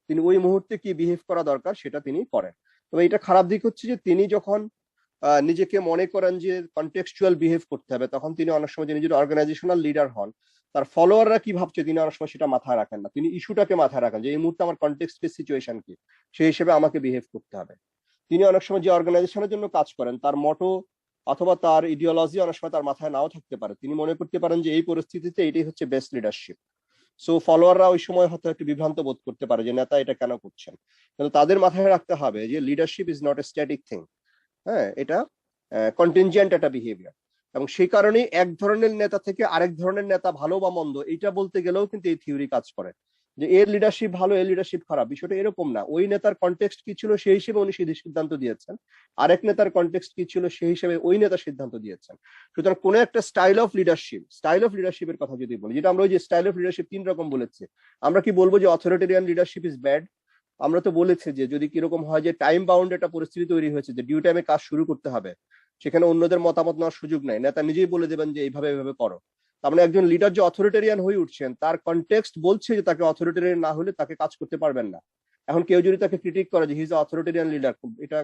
তিনি ওই মুহূর্তে কি বিহেভ করা দরকার সেটা তিনি করেন। তবে এটা খারাপ দিক হচ্ছে যে তিনি যখন নিজেকে মনে করেন যে কন্টেক্সচুয়াল বিহেভ করতে হবে, তখন তিনি অনেক সময় যে নিজের অর্গানাইজেশনাল লিডার হন, তার ফলোয়াররা কি ভাবছে তিনি অনেক সময় সেটা মাথায় রাখেন না। তিনি ইস্যুটাকে মাথায় রাখেন যে এই মুহূর্তে আমার কনটেক্সট সিচুয়েশন কি, সেই হিসেবে আমাকে বিহেভ করতে হবে। তিনি অনেক সময় যে অর্গানাইজেশনের জন্য কাজ করেন, তার মটো অথবা তার ইডিওলজি অনেক সময় তার মাথায় নাও থাকতে পারে। তিনি মনে করতে পারেন যে এই পরিস্থিতিতে এটাই হচ্ছে বেস্ট লিডারশিপ। সো ফলোয়াররা ওই সময় হয়তো একটু বিভ্রান্ত বোধ করতে পারে যে নেতা এটা কেন করছেন। কিন্তু তাদের মাথায় রাখতে হবে যে leadership is not A static thing. হ্যাঁ, এটা কন্টিনজেন্ট একটা বিহেভিয়ার। এবং সেই কারণেই এক ধরনের নেতা থেকে আরেক ধরনের নেতা ভালো বা মন্দ এটা বলতে গেলেও কিন্তু এই থিওরি কাজ করে, যে এর লিডারশিপ ভালো, এর লিডারশিপ খারাপ। বিষয়টা এরকম না, ওই নেতার কনটেক্সট কি ছিল সেই হিসেবে উনি সিদ্ধান্ত দিয়েছেন, আরেক নেতার কনটেক্সট কি ছিল সেই হিসেবে ওই নেতা সিদ্ধান্ত দিয়েছেন। সুতরাং কোন একটা স্টাইল অফ লিডারশিপের কথা যদি বলি, যেটা আমরা ওই যে স্টাইল অফ লিডারশিপ 3 রকম বলেছি, আমরা কি বলবো যে অথরিটেরিয়ান লিডারশিপ ইজ ব্যাড? আমরা তো বলেছি যে যদি কিরকম হয় যে টাইম বাউন্ড একটা পরিস্থিতি তৈরি হয়েছে যে ডিউ টাইমে কাজ শুরু করতে হবে, সেখানে অন্যদের মতামত নেওয়ার সুযোগ নাই, নেতা নিজেই বলে দেবেন যে এইভাবে এইভাবে করো। তার মানে একজন লিডার যে অথরিটেরিয়ান হয়ে উঠছেন, তার কনটেক্সট বলছে যে তাকে অথরিটেরিয়ান না হলে তাকে কাজ করতে পারবেন না। এখন কেউ যদি তাকে ক্রিটিক করে যে হি ইজ অথরিটেরিয়ান লিডার, এটা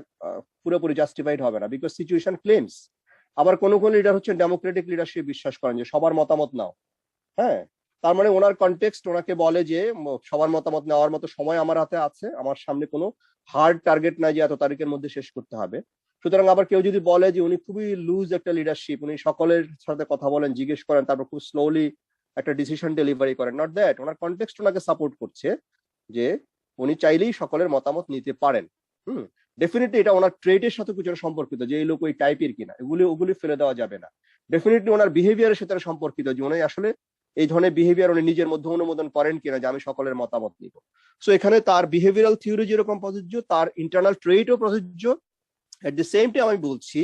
পুরোপুরি জাস্টিফাইড হবে না, বিকজ সিচুয়েশন ক্লেমস। আবার কোন কোন লিডার হচ্ছেন ডেমোক্রেটিক লিডারশিপ বিশ্বাস করেন, যে সবার মতামত নাও। হ্যাঁ, তার মানে ওনার কনটেক্সট ওনাকে বলে যে সবার মতামত নেওয়ার মতো সময় আমার হাতে আছে, আমার সামনে কোনো হার্ড টার্গেট নাই যে এত তারিখের মধ্যে শেষ করতে হবে। সুতরাং আবার কেউ যদি বলে যে উনি খুবই লুজ একটা লিডারশিপ, উনি সকলের সাথে কথা বলেন, জিজ্ঞেস করেন, তারপর খুব স্লোলি একটা ডিসিশন ডেলিভারি করেন, নট দ্যাট, ওনার কনটেক্সট ওনাকে সাপোর্ট করছে যে উনি চাইলেই সকলের মতামত নিতে পারেন। ডেফিনেটলি এটা ওনার ট্রেডের সাথে কিছু সম্পর্কিত, যে এই লোক ওই টাইপের কিনা, ওগুলি ফেলে দেওয়া যাবে না। ডেফিনেটলি ওনার বিহেভিয়ারের সাথে সম্পর্কিত, যে উনি আসলে এই ধরনের বিহেভিয়ার উনি নিজের মধ্যে অনুমোদন করেন কিনা যে আমি সকলের মতামত নিব। সো এখানে তার বিহেভিয়ারাল থিওরি যেরকম প্রযোজ্য, তার ইন্টারনাল ট্রেডও প্রযোজ্য। এট দ্য সেম টাইম আমি বলছি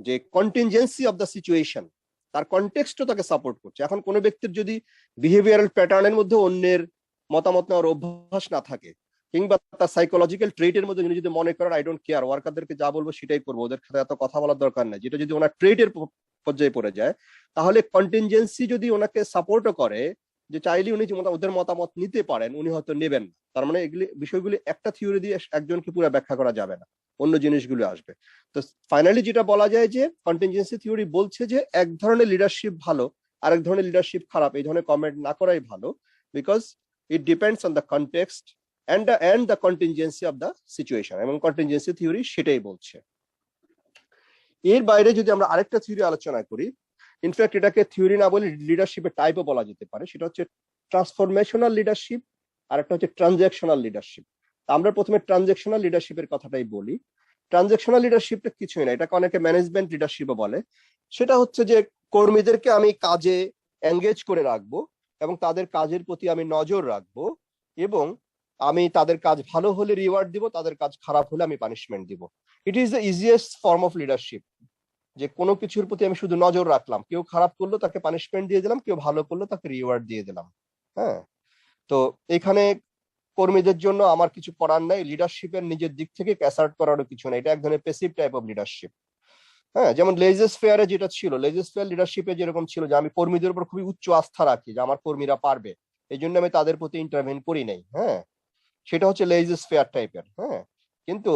যে কন্টিনজেন্সি অফ দ্য সিচুয়েশন, তার কনটেক্সটও তাকে সাপোর্ট করছে। এখন কোনো ব্যক্তির যদি বিহেভিয়ারাল প্যাটার্নের মধ্যে অন্যের মতামত নেওয়ার অভ্যাস না থাকে, কিংবা তার সাইকোলজিক্যাল ট্রেটের মধ্যে উনি যদি মনে করেন আই ডোন্ট কেয়ার, ওয়ার্কারদেরকে যা বলবো সেটাই করবো, ওদের সাথে এত কথা বলার দরকার নেই, যেটা যদি ওনার ট্রেটের পর্যায়ে পড়ে যায়, তাহলে কন্টিনজেন্সি যদি ওনাকে সাপোর্টও করে যে চাইলে উনি ওদের মতামত নিতে পারেন, উনি হয়তো নেবেন না। তার মানে এগুলি বিষয়গুলি একটা থিওরি দিয়ে একজনকে পুরো ব্যাখ্যা করা যাবে না, অন্য জিনিসগুলো আসবে। তো ফাইনালি যেটা বলা যায় যে কন্টিনজেন্সি থিওরি বলছে যে এক ধরনের লিডারশিপ ভালো, আরেক ধরনের লিডারশিপ খারাপ, এই ধরনের কমেন্ট না করাই ভালো, because it depends on the context and the contingency of the situation, এবং কন্টিনজেন্সি থিওরি সেটাই বলছে। এর বাইরে যদি আমরা আরেকটা থিওরি আলোচনা করি, ইনফ্যাক্ট এটাকে থিওরি না বলে লিডারশিপের টাইপও বলা যেতে পারে, সেটা হচ্ছে ট্রান্সফরমেশনাল লিডারশিপ, আর একটা হচ্ছে ট্রানজ্যাকশনাল লিডারশিপ। আমরা প্রথমে ট্রানজ্যাকশনাল লিডারশিপের কথাটাই বলি। ট্রানজ্যাকশনাল লিডারশিপটা কিছুই না, এটাকে অনেকে ম্যানেজমেন্ট লিডারশিপও বলে। সেটা হচ্ছে যে কর্মীদেরকে আমি কাজে এঙ্গেজ করে রাখবো এবং তাদের কাজের প্রতি আমি নজর রাখবো, এবং আমি তাদের কাজ ভালো হলে রিওয়ার্ড দিব, তাদের কাজ খারাপ হলে আমি পানিশমেন্ট দিব। It is the easiest form of leadership, যে কোনো কিছুর প্রতি আমি শুধু নজর রাখলাম, কেউ খারাপ করলো তাকে পানিশমেন্ট দিয়ে দিলাম, কেউ ভালো করলো তাকে রিওয়ার্ড দিয়ে দিলাম। হ্যাঁ, তো এখানে কর্মীদের জন্য আমার কিছু করার নাই, লিডারশিপের নিজের দিক থেকে অ্যাসার্ট করারও কিছু নেই, এটা এক ধরনের প্যাসিভ টাইপ অফ লিডারশিপ। হ্যাঁ, যেমন লেজেস ফেয়ারে যেটা ছিল, লেজেস ফেয়ার লিডারশিপে যেরকম ছিল যে আমি কর্মীদের উপর খুবই উচ্চ আস্থা রাখি, যে আমার কর্মীরা পারবে, এই জন্য আমি তাদের প্রতি ইন্টারভেন করি নাই। হ্যাঁ, সেটা হচ্ছে লেজেস ফেয়ার টাইপের। হ্যাঁ, কিন্তু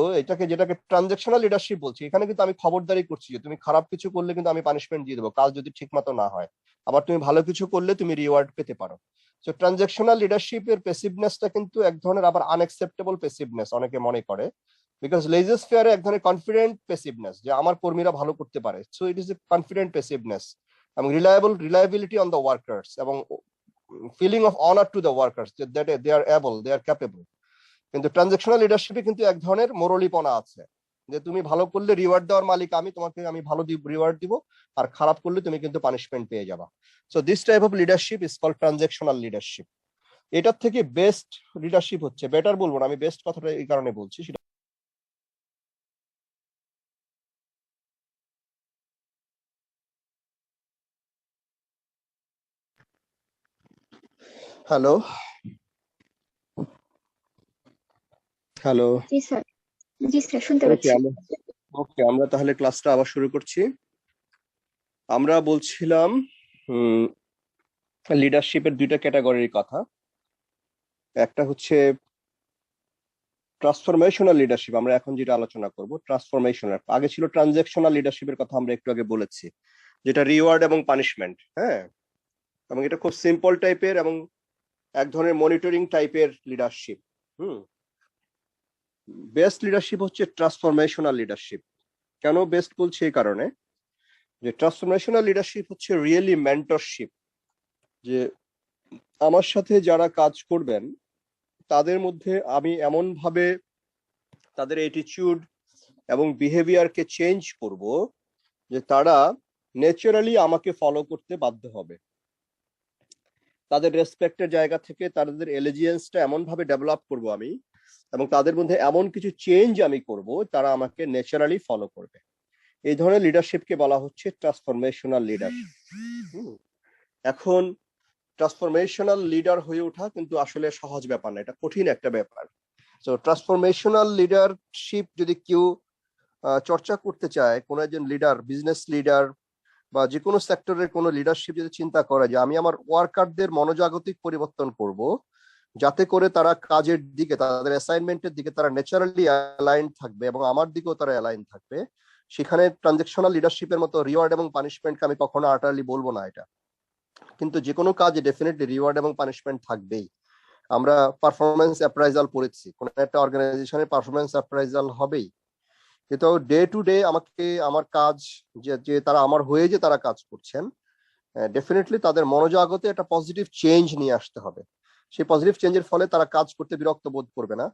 যেটাকে ট্রানজ্যাকশনাল লিডারশিপ বলছি, এখানে কিন্তু আমি খবরদারি করছি যে তুমি খারাপ কিছু করলে কিন্তু আমি পানিশমেন্ট দিয়ে দেবো, কাজ যদি ঠিক মতো না হয়। আবার তুমি ভালো কিছু করলে তুমি রিওয়ার্ড পেতে পারো। সো ট্রানজ্যাকশনাল লিডারশিপের প্যাসিভনেসটা কিন্তু এক ধরনের আবার আনএক্সেপ্টেবল প্যাসিভনেস অনেকে মনে করে, বিকজ লেজেস ফেয়ারে এক ধরনের কনফিডেন্ট প্যাসিভনেস, যে আমার কর্মীরা ভালো করতে পারে, so it is a confident passiveness, এবং রিলায়েবিলিটি অন দ্য ওয়ার্কার্স, এবং feeling of honour to the workers, that they are able, they are capable. কিন্তু ট্রানজ্যাকশনাল লিডারশিপে কিন্তু এক ধরনের মোরলিপনা আছে, যে তুমি ভালো করলে রিওয়ার্ড দেওয়ার মালিক আমি, তোমাকে আমি ভালো রিওয়ার্ড দিব, আর খারাপ করলে তুমি কিন্তু পানিশমেন্ট পেয়ে যাবা। So this type of leadership is called transactional leadership. এটার থেকে বেস্ট লিডারশিপ হচ্ছে, বেটার বলবো না, আমি বেস্ট কথাটা এই কারণে বলছি, সেটা হ্যালো হ্যালো জি স্যার, জি স্যার শুনতে ওকে পাচ্ছি। আমরা আমরা তাহলে ক্লাসটা আবার শুরু করছি। আমরা বলছিলাম লিডারশিপের দুইটা ক্যাটাগরির কথা। একটা হচ্ছে ট্রান্সফরমেশনাল লিডারশিপ, আমরা এখন যেটা আলোচনা করব ট্রান্সফরমেশনাল। আগে ছিল ট্রানজেকশনাল লিডারশিপের কথা আমরা একটু আগে বলেছি, যেটা রিওয়ার্ড এবং পানিশমেন্ট, হ্যাঁ, এবং এটা খুব সিম্পল টাইপের এবং এক ধরনের মনিটরিং টাইপের লিডারশিপ। বেস্ট লিডারশিপ হচ্ছে ট্রান্সফরমেশনাল লিডারশিপ। কেন বেস্ট বলছি এই কারণে যে ট্রান্সফরমেশনাল লিডারশিপ হচ্ছে রিয়েলি মেন্টরশিপ, যে আমার সাথে যারা কাজ করবেন তাদের মধ্যে আমি এমন ভাবে তাদের অ্যাটিটিউড এবং বিহেভিয়ারকে চেঞ্জ করব যে তারা ন্যাচারালি আমাকে ফলো করতে বাধ্য হবে। তাদের রেসপেক্টের জায়গা থেকে তাদের এলিজিয়েন্সটা এমন ভাবে ডেভেলপ করব আমি, এবং তাদের মধ্যে এমন কিছু চেঞ্জ আমি করব তারা আমাকে ন্যাচারালি ফলো করবে। এই ধরনের লিডারশিপকে বলা হচ্ছে ট্রান্সফরমেশনাল লিডার। এখন ট্রান্সফরমেশনাল লিডার হয়ে ওঠা কিন্তু আসলে সহজ ব্যাপার না, এটা কঠিন একটা ব্যাপার। তো ট্রান্সফরমেশনাল লিডারশিপ যদি কেউ চর্চা করতে চায়, কোনো একজন লিডার, বিজনেস লিডার বা যে কোনো সেক্টরের কোনো লিডারশিপ যদি চিন্তা করে যে আমি আমার ওয়ার্কারদের মনোজাগতিক পরিবর্তন করব, যাতে করে তারা কাজের দিকে, তাদের অ্যাসাইনমেন্টের দিকে তারা ন্যাচারালি অ্যালাইন থাকবে এবং আমার দিকেও তারা অ্যালাইন থাকবে, সেখানে ট্রানজেকশনাল লিডারশিপের মতো রিওয়ার্ড এবং পানিশমেন্টকে আমি কখনো আটারলি বলবো না এটা। কিন্তু যে কোনো কাজে ডেফিনেটলি রিওয়ার্ড এবং পানিশমেন্ট থাকবেই। আমরা পারফরমেন্স অ্যাপ্রাইজাল পড়েছি, কোনো একটা অর্গানাইজেশনের পারফরমেন্স অ্যাপ্রাইজাল হবেই, কিন্তু ডে টু ডে আমাকে আমার কাজ যে তারা আমার হয়ে যে তারা কাজ করছেন, ডেফিনেটলি তাদের মনোজগতে একটা পজিটিভ চেঞ্জ নিয়ে আসতে হবে। সেই পজিটিভ চেঞ্জের ফলে তারা কাজ করতে বিরক্ত বোধ করবে না,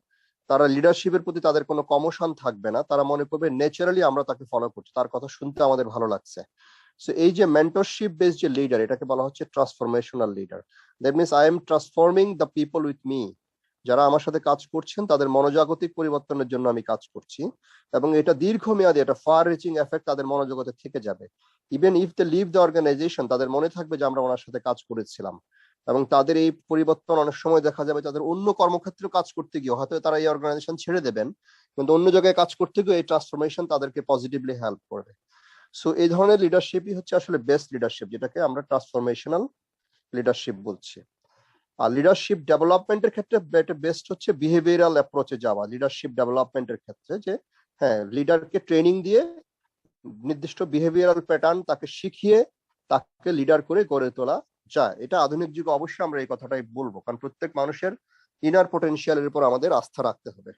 তারা লিডারশিপের প্রতি তাদের কোনো কমোশন থাকবে না, তারা মনে করবে ন্যাচারালি আমরা তাকে ফলো করছি, তার কথা শুনতে আমাদের ভালো লাগছে। সো এই যে মেন্টরশিপ বেস যে লিডার, এটাকে বলা হচ্ছে transformational leader. That means I am transforming the people with me. যারা আমার সাথে কাজ করছেন তাদের মনোজাগতিক পরিবর্তনের জন্য আমি কাজ করছি, এবং এটা দীর্ঘমেয়াদী, এটা ফার রিচিং এফেক্ট তাদের মনোজগতে থেকে যাবে। Even if they leave the organisation, তাদের মনে থাকবে যে আমরা ওনার সাথে কাজ করেছিলাম, এবং তাদের এই পরিবর্তন অনেক সময় দেখা যাবে তাদের অন্য কর্মক্ষেত্রে কাজ করতে গিয়ে হয়তো তারা এই অর্গানাইজেশন ছেড়ে দেবেন, কিন্তু অন্য জায়গায় কাজ করতে গিয়ে এই ট্রান্সফরমেশন তাদেরকে পজিটিভলি হেল্প করবে। সো এই ধরনের লিডারশিপই হচ্ছে আসলে বেস্ট লিডারশিপ, যেটাকে আমরা ট্রান্সফরমেশনাল লিডারশিপ বলছি। আর লিডারশিপ ডেভেলপমেন্টের ক্ষেত্রে বেস্ট হচ্ছে বিহেভিয়ারাল অ্যাপ্রোচে যাওয়া লিডারশিপ ডেভেলপমেন্টের ক্ষেত্রে, যে হ্যাঁ, লিডারকে ট্রেনিং দিয়ে নির্দিষ্ট বিহেভিয়ারাল প্যাটার্ন তাকে শিখিয়ে তাকে লিডার করে গড়ে তোলা যায়। এটা আধুনিক যুগে অবশ্যই আমরা এই কথাটাই বলবো, কারণ প্রত্যেক মানুষের ইনার পোটেনশিয়ালের উপর আমাদের আস্থা রাখতে হবে।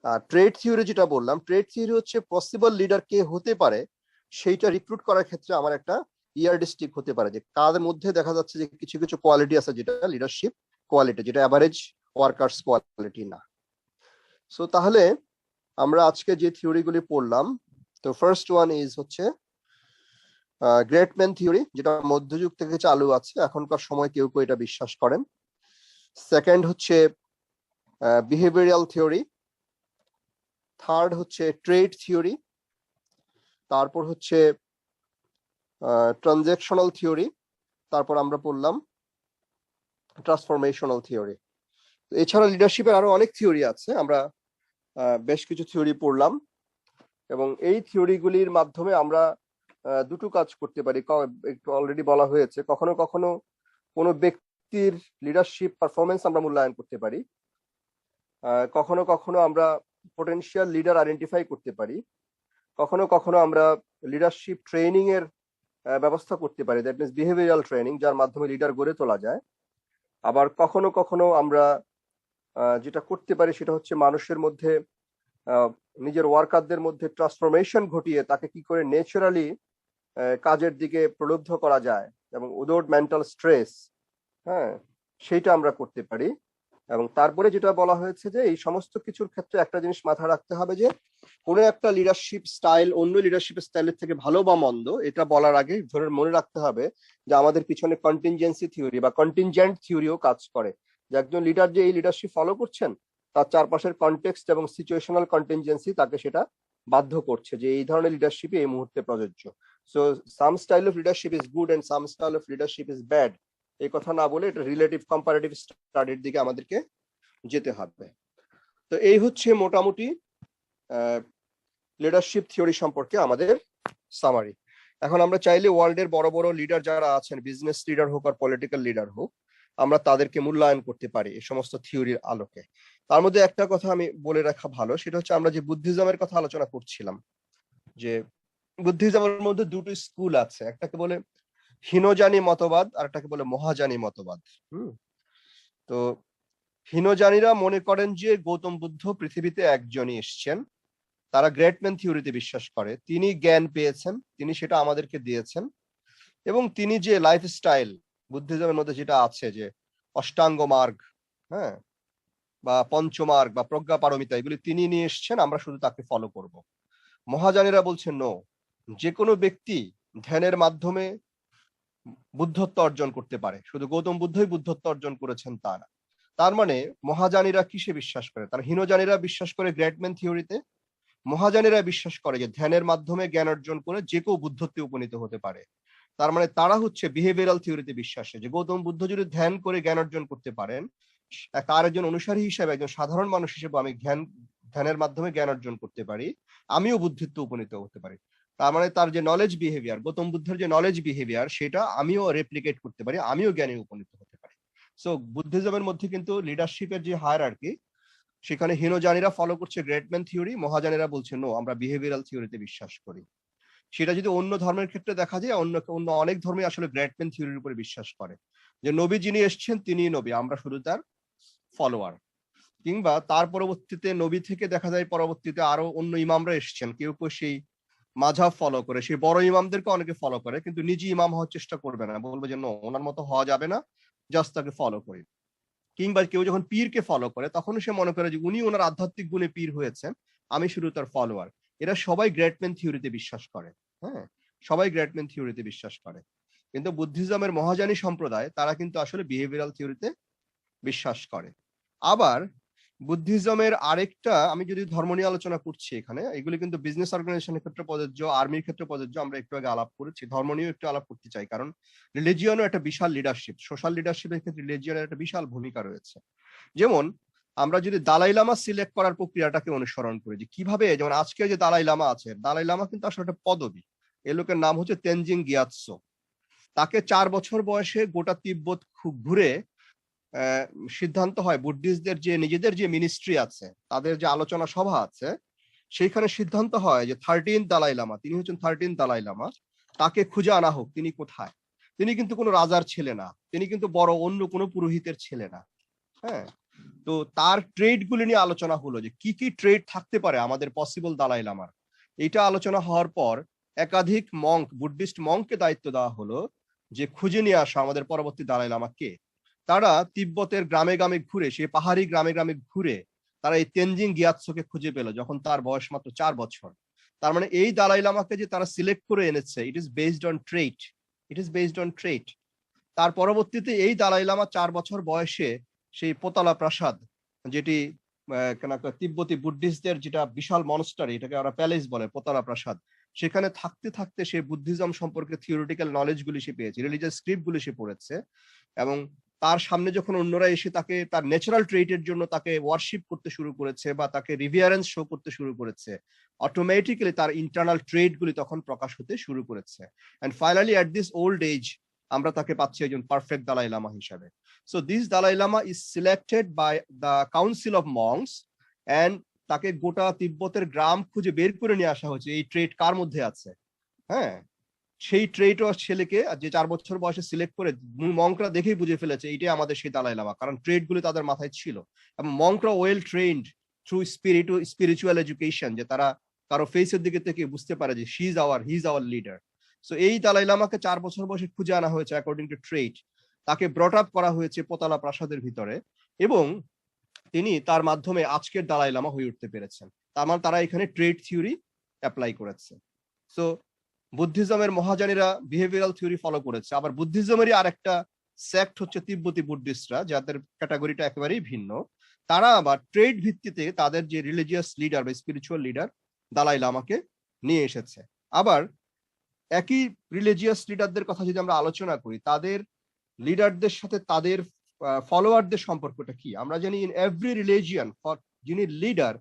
আর ট্রেড থিওরি যেটা বললাম, ট্রেড থিওরি হচ্ছে পসিবল লিডার কে হতে পারে সেইটা রিক্রুট করার ক্ষেত্রে আমার একটা ইয়ারডিস্টিক হতে পারে, যে কাদের মধ্যে দেখা যাচ্ছে যে কিছু কিছু কোয়ালিটি আছে যেটা লিডারশিপ কোয়ালিটি, যেটা অ্যাভারেজ ওয়ার্কার্স কোয়ালিটি না। সো তাহলে আমরা আজকে যে থিওরিগুলি পড়লাম, তো ফার্স্ট ওয়ান ইজ হচ্ছে গ্রেট ম্যান থিওরি, যেটা মধ্যযুগ থেকে চালু আছে, এখনকার সময় কেউ কেউ এটা বিশ্বাস করেন। সেকেন্ড হচ্ছে বিহেভিয়ারাল থিওরি। থার্ড হচ্ছে ট্রেড থিওরি। তারপর হচ্ছে ট্রানজেকশনাল থিওরি। তারপর আমরা পড়লাম ট্রান্সফরমেশনাল থিওরি। এছাড়া লিডারশিপের আরো অনেক থিওরি আছে, আমরা বেশ কিছু থিওরি পড়লাম, এবং এই থিওরিগুলির মাধ্যমে আমরা দুটো কাজ করতে পারি। অলরেডি বলা হয়েছে, কখনো কখনো কোনো ব্যক্তির লিডারশিপ পারফরমেন্স আমরা মূল্যায়ন করতে পারি, কখনো কখনো আমরা পোটেনশিয়াল লিডার আইডেন্টিফাই করতে পারি, কখনো কখনো আমরা লিডারশিপ ট্রেনিং এর ব্যবস্থা করতে পারি, দ্যাট মিনস বিহেভিয়ারাল ট্রেনিং, যার মাধ্যমে লিডার গড়ে তোলা যায়। আবার কখনো কখনো আমরা যেটা করতে পারি সেটা হচ্ছে মানুষের মধ্যে, নিজের ওয়ার্কারদের মধ্যে ট্রান্সফরমেশন ঘটিয়ে তাকে কি করে ন্যাচারালি কাজের দিকে প্রলুব্ধ করা যায় এবং উইদাউট মেন্টাল স্ট্রেস, হ্যাঁ, সেইটা আমরা করতে পারি। এবং তারপরে যেটা বলা হয়েছে যে এই সমস্ত কিছুর ক্ষেত্রে একটা জিনিস মাথায় রাখতে হবে যে কোনো একটা লিডারশিপ স্টাইল অন্য লিডারশিপ স্টাইলের থেকে ভালো বা মন্দ এটা বলার আগে ধরে মনে রাখতে হবে যে আমাদের পিছনে কন্টিনজেন্সি থিওরি বা কন্টিনজেন্ট থিওরিও কাজ করে, যে একজন লিডার যে এই লিডারশিপ ফলো করছেন তার চারপাশের কনটেক্সট এবং সিচুয়েশনাল কন্টিনজেন্সি তাকে সেটা বাধ্য করছে যে এই ধরনের লিডারশিপই এই মুহূর্তে প্রযোজ্য। So some style of leadership is good and some style of leadership is bad, এই কথা না বলে এটা রিলেটিভ কম্পারেটিভ স্টাডির দিকে আমাদেরকে যেতে হবে। তো এই হচ্ছে মোটামুটি লিডারশিপ থিওরি সম্পর্কে আমাদের সামারি। এখন আমরা চাইলে ওয়ার্ল্ডের বড় বড় লিডার যারা আছেন, বিজনেস লিডার হোক আর পলিটিক্যাল লিডার হোক, আমরা তাদেরকে মূল্যায়ন করতে পারি এই সমস্ত থিওরির আলোকে। তার মধ্যে একটা কথা আমি বলে রাখা ভালো, সেটা হচ্ছে আমরা যে বুদ্ধিজমের কথা আলোচনা করছিলাম, যে বুদ্ধিজমের মধ্যে দুটো স্কুল আছে, একটাকে বলে হীনযানী মতবাদ আর একটাকে বলে মহাযানী মতবাদ। তো হীনযানীরা মনে করেন যে গৌতম বুদ্ধ পৃথিবীতে একজনই এসছেন, তারা গ্রেট ম্যান থিওরিতে বিশ্বাস করে, তিনি জ্ঞান পেয়েছেন, তিনি সেটা আমাদেরকে দিয়েছেন, এবং তিনি যে লাইফস্টাইল বুদ্ধিজমের মধ্যে যেটা আছে যে অষ্টাঙ্গ মার্গ, হ্যাঁ, বা পঞ্চমার্গ বা প্রজ্ঞা পারমিতা, এগুলি তিনি নিয়ে এসছেন, আমরা শুধু তাকে ফলো করব। মহাযানীরা বলছেন নো, যে কোনো ব্যক্তি ধ্যানের মাধ্যমে বুদ্ধত্ব অর্জন করতে পারে, শুধু গৌতম বুদ্ধই বুদ্ধত্ব অর্জন করেছেন তা না। তার মানে মহাযানীরা কিসে বিশ্বাস করে? তারা হীনযানীরা বিশ্বাস করে গ্রেট ম্যান থিওরিতে, মহাযানীরা বিশ্বাস করে যে ধ্যানের মাধ্যমে জ্ঞান অর্জন করে যে কেউ বুদ্ধত্বে উপনীত হতে পারে। তার মানে তারা হচ্ছে বিহেভিয়ারাল থিওরিতে বিশ্বাসী, যে গৌতম বুদ্ধ যদি ধ্যান করে জ্ঞান অর্জন করতে পারেন, তার একজন অনুসারী হিসেবে, একজন সাধারণ মানুষ হিসেবে আমি ধ্যানের মাধ্যমে জ্ঞান অর্জন করতে পারি, আমিও বুদ্ধিত্ব উপনীত হতে পারি। তার মানে তার যে নলেজ বিহেভিয়ার, গৌতম বুদ্ধের যে নলেজ বিহেভিয়ার, সেটা আমিও রেপ্লিকেট করতে পারি, আমিও জ্ঞানে উপনীত হতে পারি। সো বুদ্ধিজমের মধ্যে কিন্তু লিডারশিপের যে হায়ারার্কি, সেখানে হীনযানীরা ফলো করছে গ্রেট ম্যান থিওরি, মহাযানীরা বলছে নো, আমরা বিহেভিয়ারাল থিওরিতে বিশ্বাস করি। সেটা যদি অন্য ধর্মের ক্ষেত্রে দেখা যায়, অন্য অনেক ধর্মে আসলে গ্রেট ম্যান থিওরির উপরে বিশ্বাস করে, যে নবী যিনি এসছেন তিনি নবী, আমরা শুধু তার ফলোয়ার। কিংবা তার পরবর্তীতে নবী থেকে দেখা যায় পরবর্তীতে আরো অন্য ইমামরা এসছেন, কেউ কেউ সেই মাঝহাব ফলো করে, সেই বড় ইমামদেরকে অনেকে ফলো করে, কিন্তু নিজে ইমাম হওয়ার চেষ্টা করবে না, বলবে যে নো, ওনার মতো হওয়া যাবে না, জাস্ট তাকে ফলো করি। কিংবা কেউ যখন পীরকে ফলো করে, তখন সে মনে করে যে উনি ওনার আধ্যাত্মিক গুণে পীর হয়েছেন, আমি শুধু তার ফলোয়ার। এরা সবাই গ্রেট ম্যান থিওরিতে বিশ্বাস করে, হ্যাঁ, সবাই গ্রেট ম্যান থিওরিতে বিশ্বাস করে। কিন্তু বুদ্ধিজমের মহাযানী সম্প্রদায় তারা কিন্তু আসলে বিহেভিয়ারাল থিওরিতে বিশ্বাস করে। আবার বুদ্ধিজমের আরেকটা, আমি যদি ধর্ম নিয়ে আলোচনা করছি এখানে, এগুলি কিন্তু বিজনেস অর্গানাইজেশনের ক্ষেত্রে প্রযোজ্য, আর্মির ক্ষেত্রে প্রযোজ্য, আমরা একটু আগে আলাপ করেছি, ধর্ম নিয়েও একটু আলাপ করতে চাই, কারণ রিলিজিয়নও একটা বিশাল লিডারশিপ, সোশ্যাল লিডারশিপের ক্ষেত্রে রিলিজিয়নের একটা বিশাল ভূমিকা রয়েছে। যেমন আমরা যদি দালাই লামা সিলেক্ট করার প্রক্রিয়াটাকে অনুসরণ করি, যে কিভাবে, যেমন আজকে যে দালাই লামা আছে, দালাই লামা কিন্তু আসলে একটা পদবী, এই লোকের নাম হচ্ছে তেনজিং গিয়াৎসো। তাকে 4 বছর বয়সে গোটা তিব্বত ঘুরে সিদ্ধান্ত হয় বুদ্ধিস্টদের যে নিজেদের যে মিনিস্ট্রি আছে, তাদের যে আলোচনা সভা আছে, সেইখানে সিদ্ধান্ত হয় যে 13 দালাই লামা, তিনি হচ্ছেন 13 দালাই লামা, তাকে খুঁজে আনা হোক, তিনি কোথায়। তিনি কিন্তু কোনো রাজার ছেলে না, তিনি কিন্তু বড় অন্য কোনো পুরোহিতের ছেলে না, হ্যাঁ। তো তার ট্রেড গুলি নিয়ে আলোচনা হলো, যে কি কি ট্রেড থাকতে পারে আমাদের পসিবল দালাই লামার। এইটা আলোচনা হওয়ার পর একাধিক মঙ্ক, বুদ্ধিস্ট মঙ্ককে দায়িত্ব দেওয়া হলো যে খুঁজে নিয়ে আসা আমাদের পরবর্তী দালাই লামা কে। তারা তিব্বতের গ্রামে গ্রামে ঘুরে, সেই পাহাড়ি গ্রামে গ্রামে ঘুরে তারা এই তেনজিং গিয়াৎসোকে খুঁজে পেল, যখন তার বয়স মাত্র 4 বছর। তার মানে এই দালাই লামাকে যে তারা সিলেক্ট করে এনেছে, it is based on trait, it is based on trait. তার পরবর্তীতে এই দালাই লামা 4 বছর বয়সে সেই পোতালা প্রাসাদ, যেটি তিব্বতী বুদ্ধিস্টদের যেটা বিশাল মনস্টারি, এটাকে ওরা প্যালেস বলে, পোতালা প্রাসাদ, সেখানে থাকতে থাকতে সে বুদ্ধিজম সম্পর্কে থিওরিটিক্যাল নলেজ গুলি সে পেয়েছে, রিলিজিয়াস স্ক্রিপ্ট গুলি সে পড়েছে, এবং তার সামনে যখন অন্যরা এসে তাকে তার ন্যাচারাল ট্রেটের জন্য তাকে ওয়ার্শিপ করতে শুরু করেছে বা তাকে রিভিয়ারেন্স শো করতে শুরু করেছে, অটোমেটিক্যালি তার ইন্টারনাল ট্রেট গুলি তখন প্রকাশ হতে শুরু করেছে। And finally at this old age আমরা তাকে পাচ্ছি একজন পারফেক্ট দালাই লামা হিসাবে। So this Dalai Lama is selected by the council of monks, এন্ড তাকে গোটা তিব্বতের গ্রাম খুঁজে বের করে নিয়ে আসা হয়েছে এই ট্রেট কার মধ্যে আছে, হ্যাঁ। সেই ট্রেট ছেলেকে যে 4 বছর বয়সে সিলেক্ট করে মঙ্করা দেখেই বুঝে ফেলেছে এইটাই আমাদের সেই দালাই লামা, কারণ ট্রেড গুলি তাদের মাথায় ছিল, এবং মঙ্করা well trained through spiritual education, যে তারা কারো ফেসের দিকে থেকে বুঝতে পারে যে he is our leader. So এই দালাই লামাকে 4 বছর বয়সে খুঁজে আনা হয়েছে অ্যাকর্ডিং টু ট্রেড, তাকে ব্রট আপ করা হয়েছে পোতালা প্রাসাদের ভিতরে, এবং তিনি তার মাধ্যমে আজকের দালাই লামা হয়ে উঠতে পেরেছেন। তার মানে তারা এখানে ট্রেড থিওরি অ্যাপ্লাই করেছে। সো বুদ্ধিজমের মহাজানীরা বিহেভিয়ারাল থিওরি ফলো করেছে। আবার বুদ্ধিজমেরই আরেকটা সেক্ট হচ্ছে তিব্বতী বুদ্ধিস্টরা, যাদের ক্যাটাগরিটা একেবারেই ভিন্ন। তারা আবার ট্রেড ভিত্তিতে তাদের যে রিলিজিয়াস লিডার বা স্পিরিচুয়াল লিডার দালাই লামাকে নিয়ে এসেছে। আবার একই রিলিজিয়াস লিডারদের কথা যদি আমরা আলোচনা করি, তাদের লিডারদের সাথে তাদের ফলোয়ারদের সম্পর্কটা কি? আমরা জানি ইন এভরি রিলিজিয়ান যিনি লিডার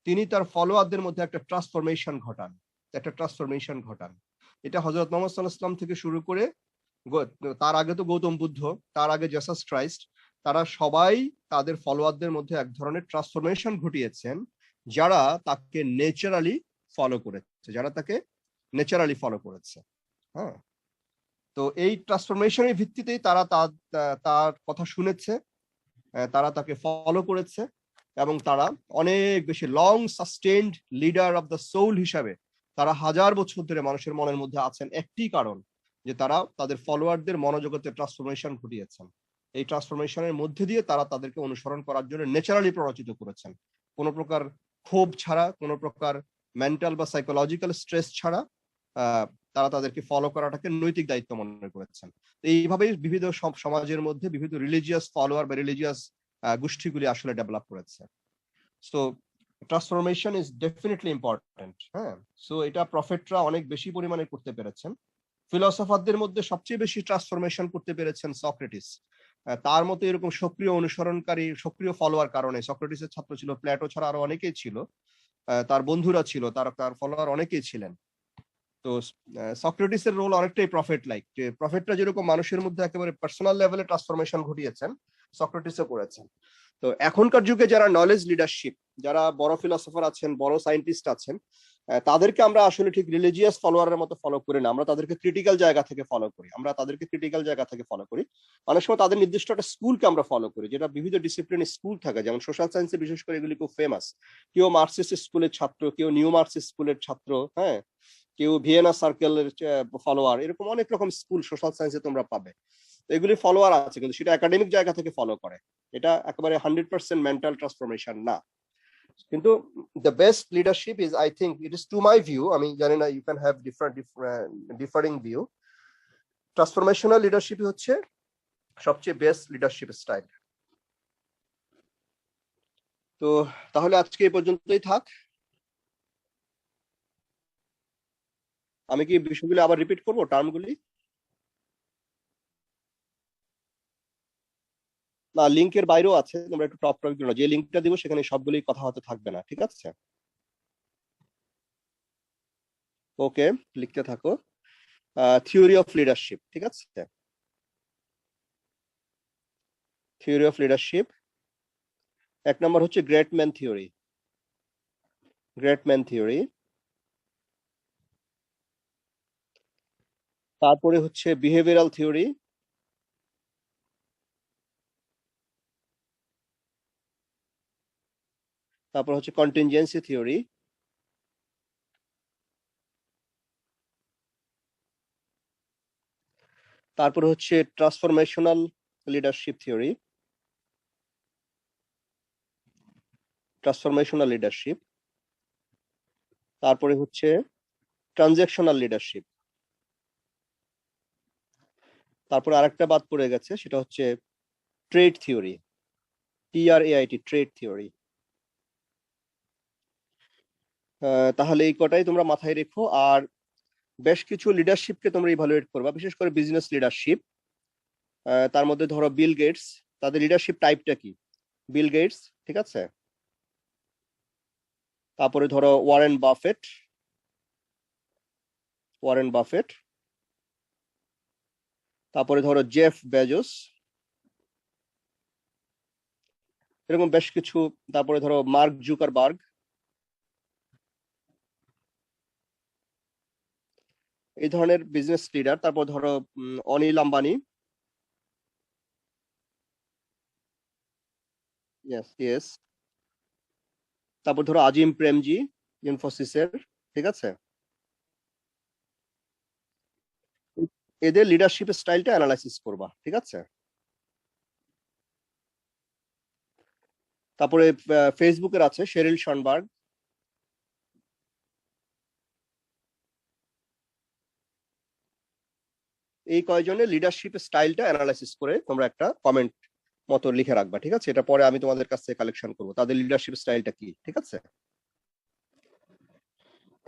তিনি তার ফলোয়ারদের মধ্যে একটা ট্রান্সফরমেশন ঘটান। এটা হযরত মুহাম্মদ সাল্লাল্লাহু আলাইহি ওয়াসাল্লাম থেকে শুরু করে তার আগে তো গৌতম বুদ্ধ, তার আগে জেসাস ক্রাইস্ট, তারা সবাই তাদের ফলোয়ারদের মধ্যে এক ধরনের ট্রান্সফরমেশন ঘটিয়েছেন যারা তাকে নেচারালি ফলো করেছে। হ্যাঁ, তো এই ট্রান্সফরমেশনের ভিত্তিতেই তারা তার কথা শুনেছে, তারা তাকে ফলো করেছে, এবং তারা অনেক বেশি long sustained leader of the soul হিসাবে তারা হাজার বছর ধরে মানুষের মনের মধ্যে আছেন। একটি কারণ যে তারা তাদের ফলোয়ারদের মনোজগতে ট্রান্সফরমেশন ঘটিয়েছেন। এই ট্রান্সফরমেশনের মধ্যে দিয়ে তারা তাদেরকে অনুসরণ করার জন্য ন্যাচারালি প্ররোচিত করেছেন, কোনো প্রকার ক্ষোভ ছাড়া, কোনো প্রকার মেন্টাল বা সাইকোলজিক্যাল স্ট্রেস ছাড়া। তারা তাদেরকে ফলো করাটাকে নৈতিক দায়িত্ব মনে করেছেন। এইভাবেই বিবিধ সমাজের মধ্যে বিবিধ রিলিজিয়াস ফলোয়ার বা রিলিজিয়াস গোষ্ঠীগুলি আসলে ডেভেলপ করেছে। So transformation is definitely important. হ্যাঁ, সো এটা প্রফেটরা অনেক বেশি পরিমাণে করতে পেরেছেন। ফিলোসফারদের মধ্যে সবচেয়ে বেশি ট্রান্সফরমেশন করতে পেরেছেন সক্রেটিস। তার মতো এরকম সক্রিয় অনুসরণকারী, সক্রিয় ফলোয়ার কারণে, সক্রেটিসের ছাত্র ছিল, প্লেটো ছাড়া আরো অনেকেই ছিল, তার বন্ধুরা ছিল, তার ফলোয়ার অনেকেই ছিলেন। তো সক্রেটিসের রোল অনেকটাই প্রফেট লাইক, যে প্রফেটরা যেরকম মানুষের মধ্যে একেবারে পার্সোনাল লেভেলে ট্রান্সফরমেশন ঘটিয়েছেন, সক্রেটিসও করেছেন। তো এখনকার যুগে যারা নলেজ লিডারশিপ, যারা বড় ফিলোসফার আছেন, বড় সায়েন্টিস্ট আছেন, তাদেরকে আমরা আসলে ঠিক রিলিজিয়াস ফলোয়ারের মতো ফলো করি না। আমরা তাদেরকে ক্রিটিক্যাল জায়গা থেকে ফলো করি। অনেক সময় তাদের নির্দিষ্ট একটা স্কুলকে আমরা ফলো করি, যেটা বিবিধ ডিসিপ্লিনের স্কুল থাকে, যেমন সোশ্যাল সায়েন্সে বিশেষ করে এগুলি খুব ফেমাস। কেউ মার্কসিস্ট স্কুলের ছাত্র, কেউ নিউ মার্কসিস্ট স্কুলের ছাত্র, হ্যাঁ, কেউ ভিয়েনা সার্কেলের ফলোয়ার, এরকম অনেক রকম স্কুল সোশ্যাল সায়েন্সে তোমরা পাবে। এগুলি ফলোয়ার আছে, কিন্তু সেটা একাডেমিক জায়গা থেকে ফলো করে। এটা একেবারে 100% মেন্টাল ট্রান্সফরমেশন না। কিন্তু the best leadership is, I think, it is to my view, আমি জানি না, you can have differing view, transformational leadership হচ্ছে সবচেয়ে বেস্ট লিডারশিপ স্টাইল। তো তাহলে আজকে এই পর্যন্তই থাক। আমি কি বিষয়গুলি আবার রিপিট করবো, টার্মগুলি? না, লিংকের বাইরেও আছে, তোমরা একটু টপ টপ, যে লিংকটা দিব সেখানে সবগুলি কথা হতে থাকবে না, ঠিক আছে? ওকে, লিখতে থাকো। থিওরি অফ লিডারশিপ, ঠিক আছে? থিওরি অফ লিডারশিপ, 1 নম্বর হচ্ছে গ্রেট ম্যান থিওরি। তারপরে হচ্ছে বিহেভিয়ারাল থিওরি। তারপর হচ্ছে কন্টিনজেন্সি থিওরি। তারপরে হচ্ছে ট্রান্সফরমেশনাল লিডারশিপ থিওরি, তারপরে হচ্ছে ট্রানজ্যাকশনাল লিডারশিপ। তারপরে আরেকটা বাদ পড়ে গেছে, সেটা হচ্ছে trade theory, TRAIT, trade theory. তাহলে এই কটাই তোমরা মাথায় রেখো। আর বেশ কিছু লিডারশিপকে তোমরা ইভালুয়েট করবা, বিশেষ করে বিজনেস লিডারশিপ। তার মধ্যে ধরো বিল গেটস, তাদের লিডারশিপ টাইপটা কি? বিল গেটস, ঠিক আছে? তারপরে ধরো ওয়ারেন বাফেট। তারপরে ধরো জেফ বেজোস, এরকম বেশ কিছু। তারপরে ধরো মার্ক জুকারবার্গ, এই ধরনের বিজনেস লিডার। তারপর ধরো অনিল আম্বানি, ইয়েস। তারপর ধরো আজিম প্রেমজি, ইনফোসিসের, ঠিক আছে? এদের লিডারশিপ স্টাইলটা অ্যানালাইসিস করবা, ঠিক আছে? তারপরে ফেসবুকের আছে শেরিল শনবার্গ। এই কয়জনের লিডারশিপ স্টাইলটা অ্যানালাইসিস করে তোমরা একটা কমেন্ট মতো লিখে রাখবা, ঠিক আছে? এটা পরে আমি তোমাদের কাছ থেকে কালেকশন করবো তাদের লিডারশিপ স্টাইলটা কি, ঠিক আছে?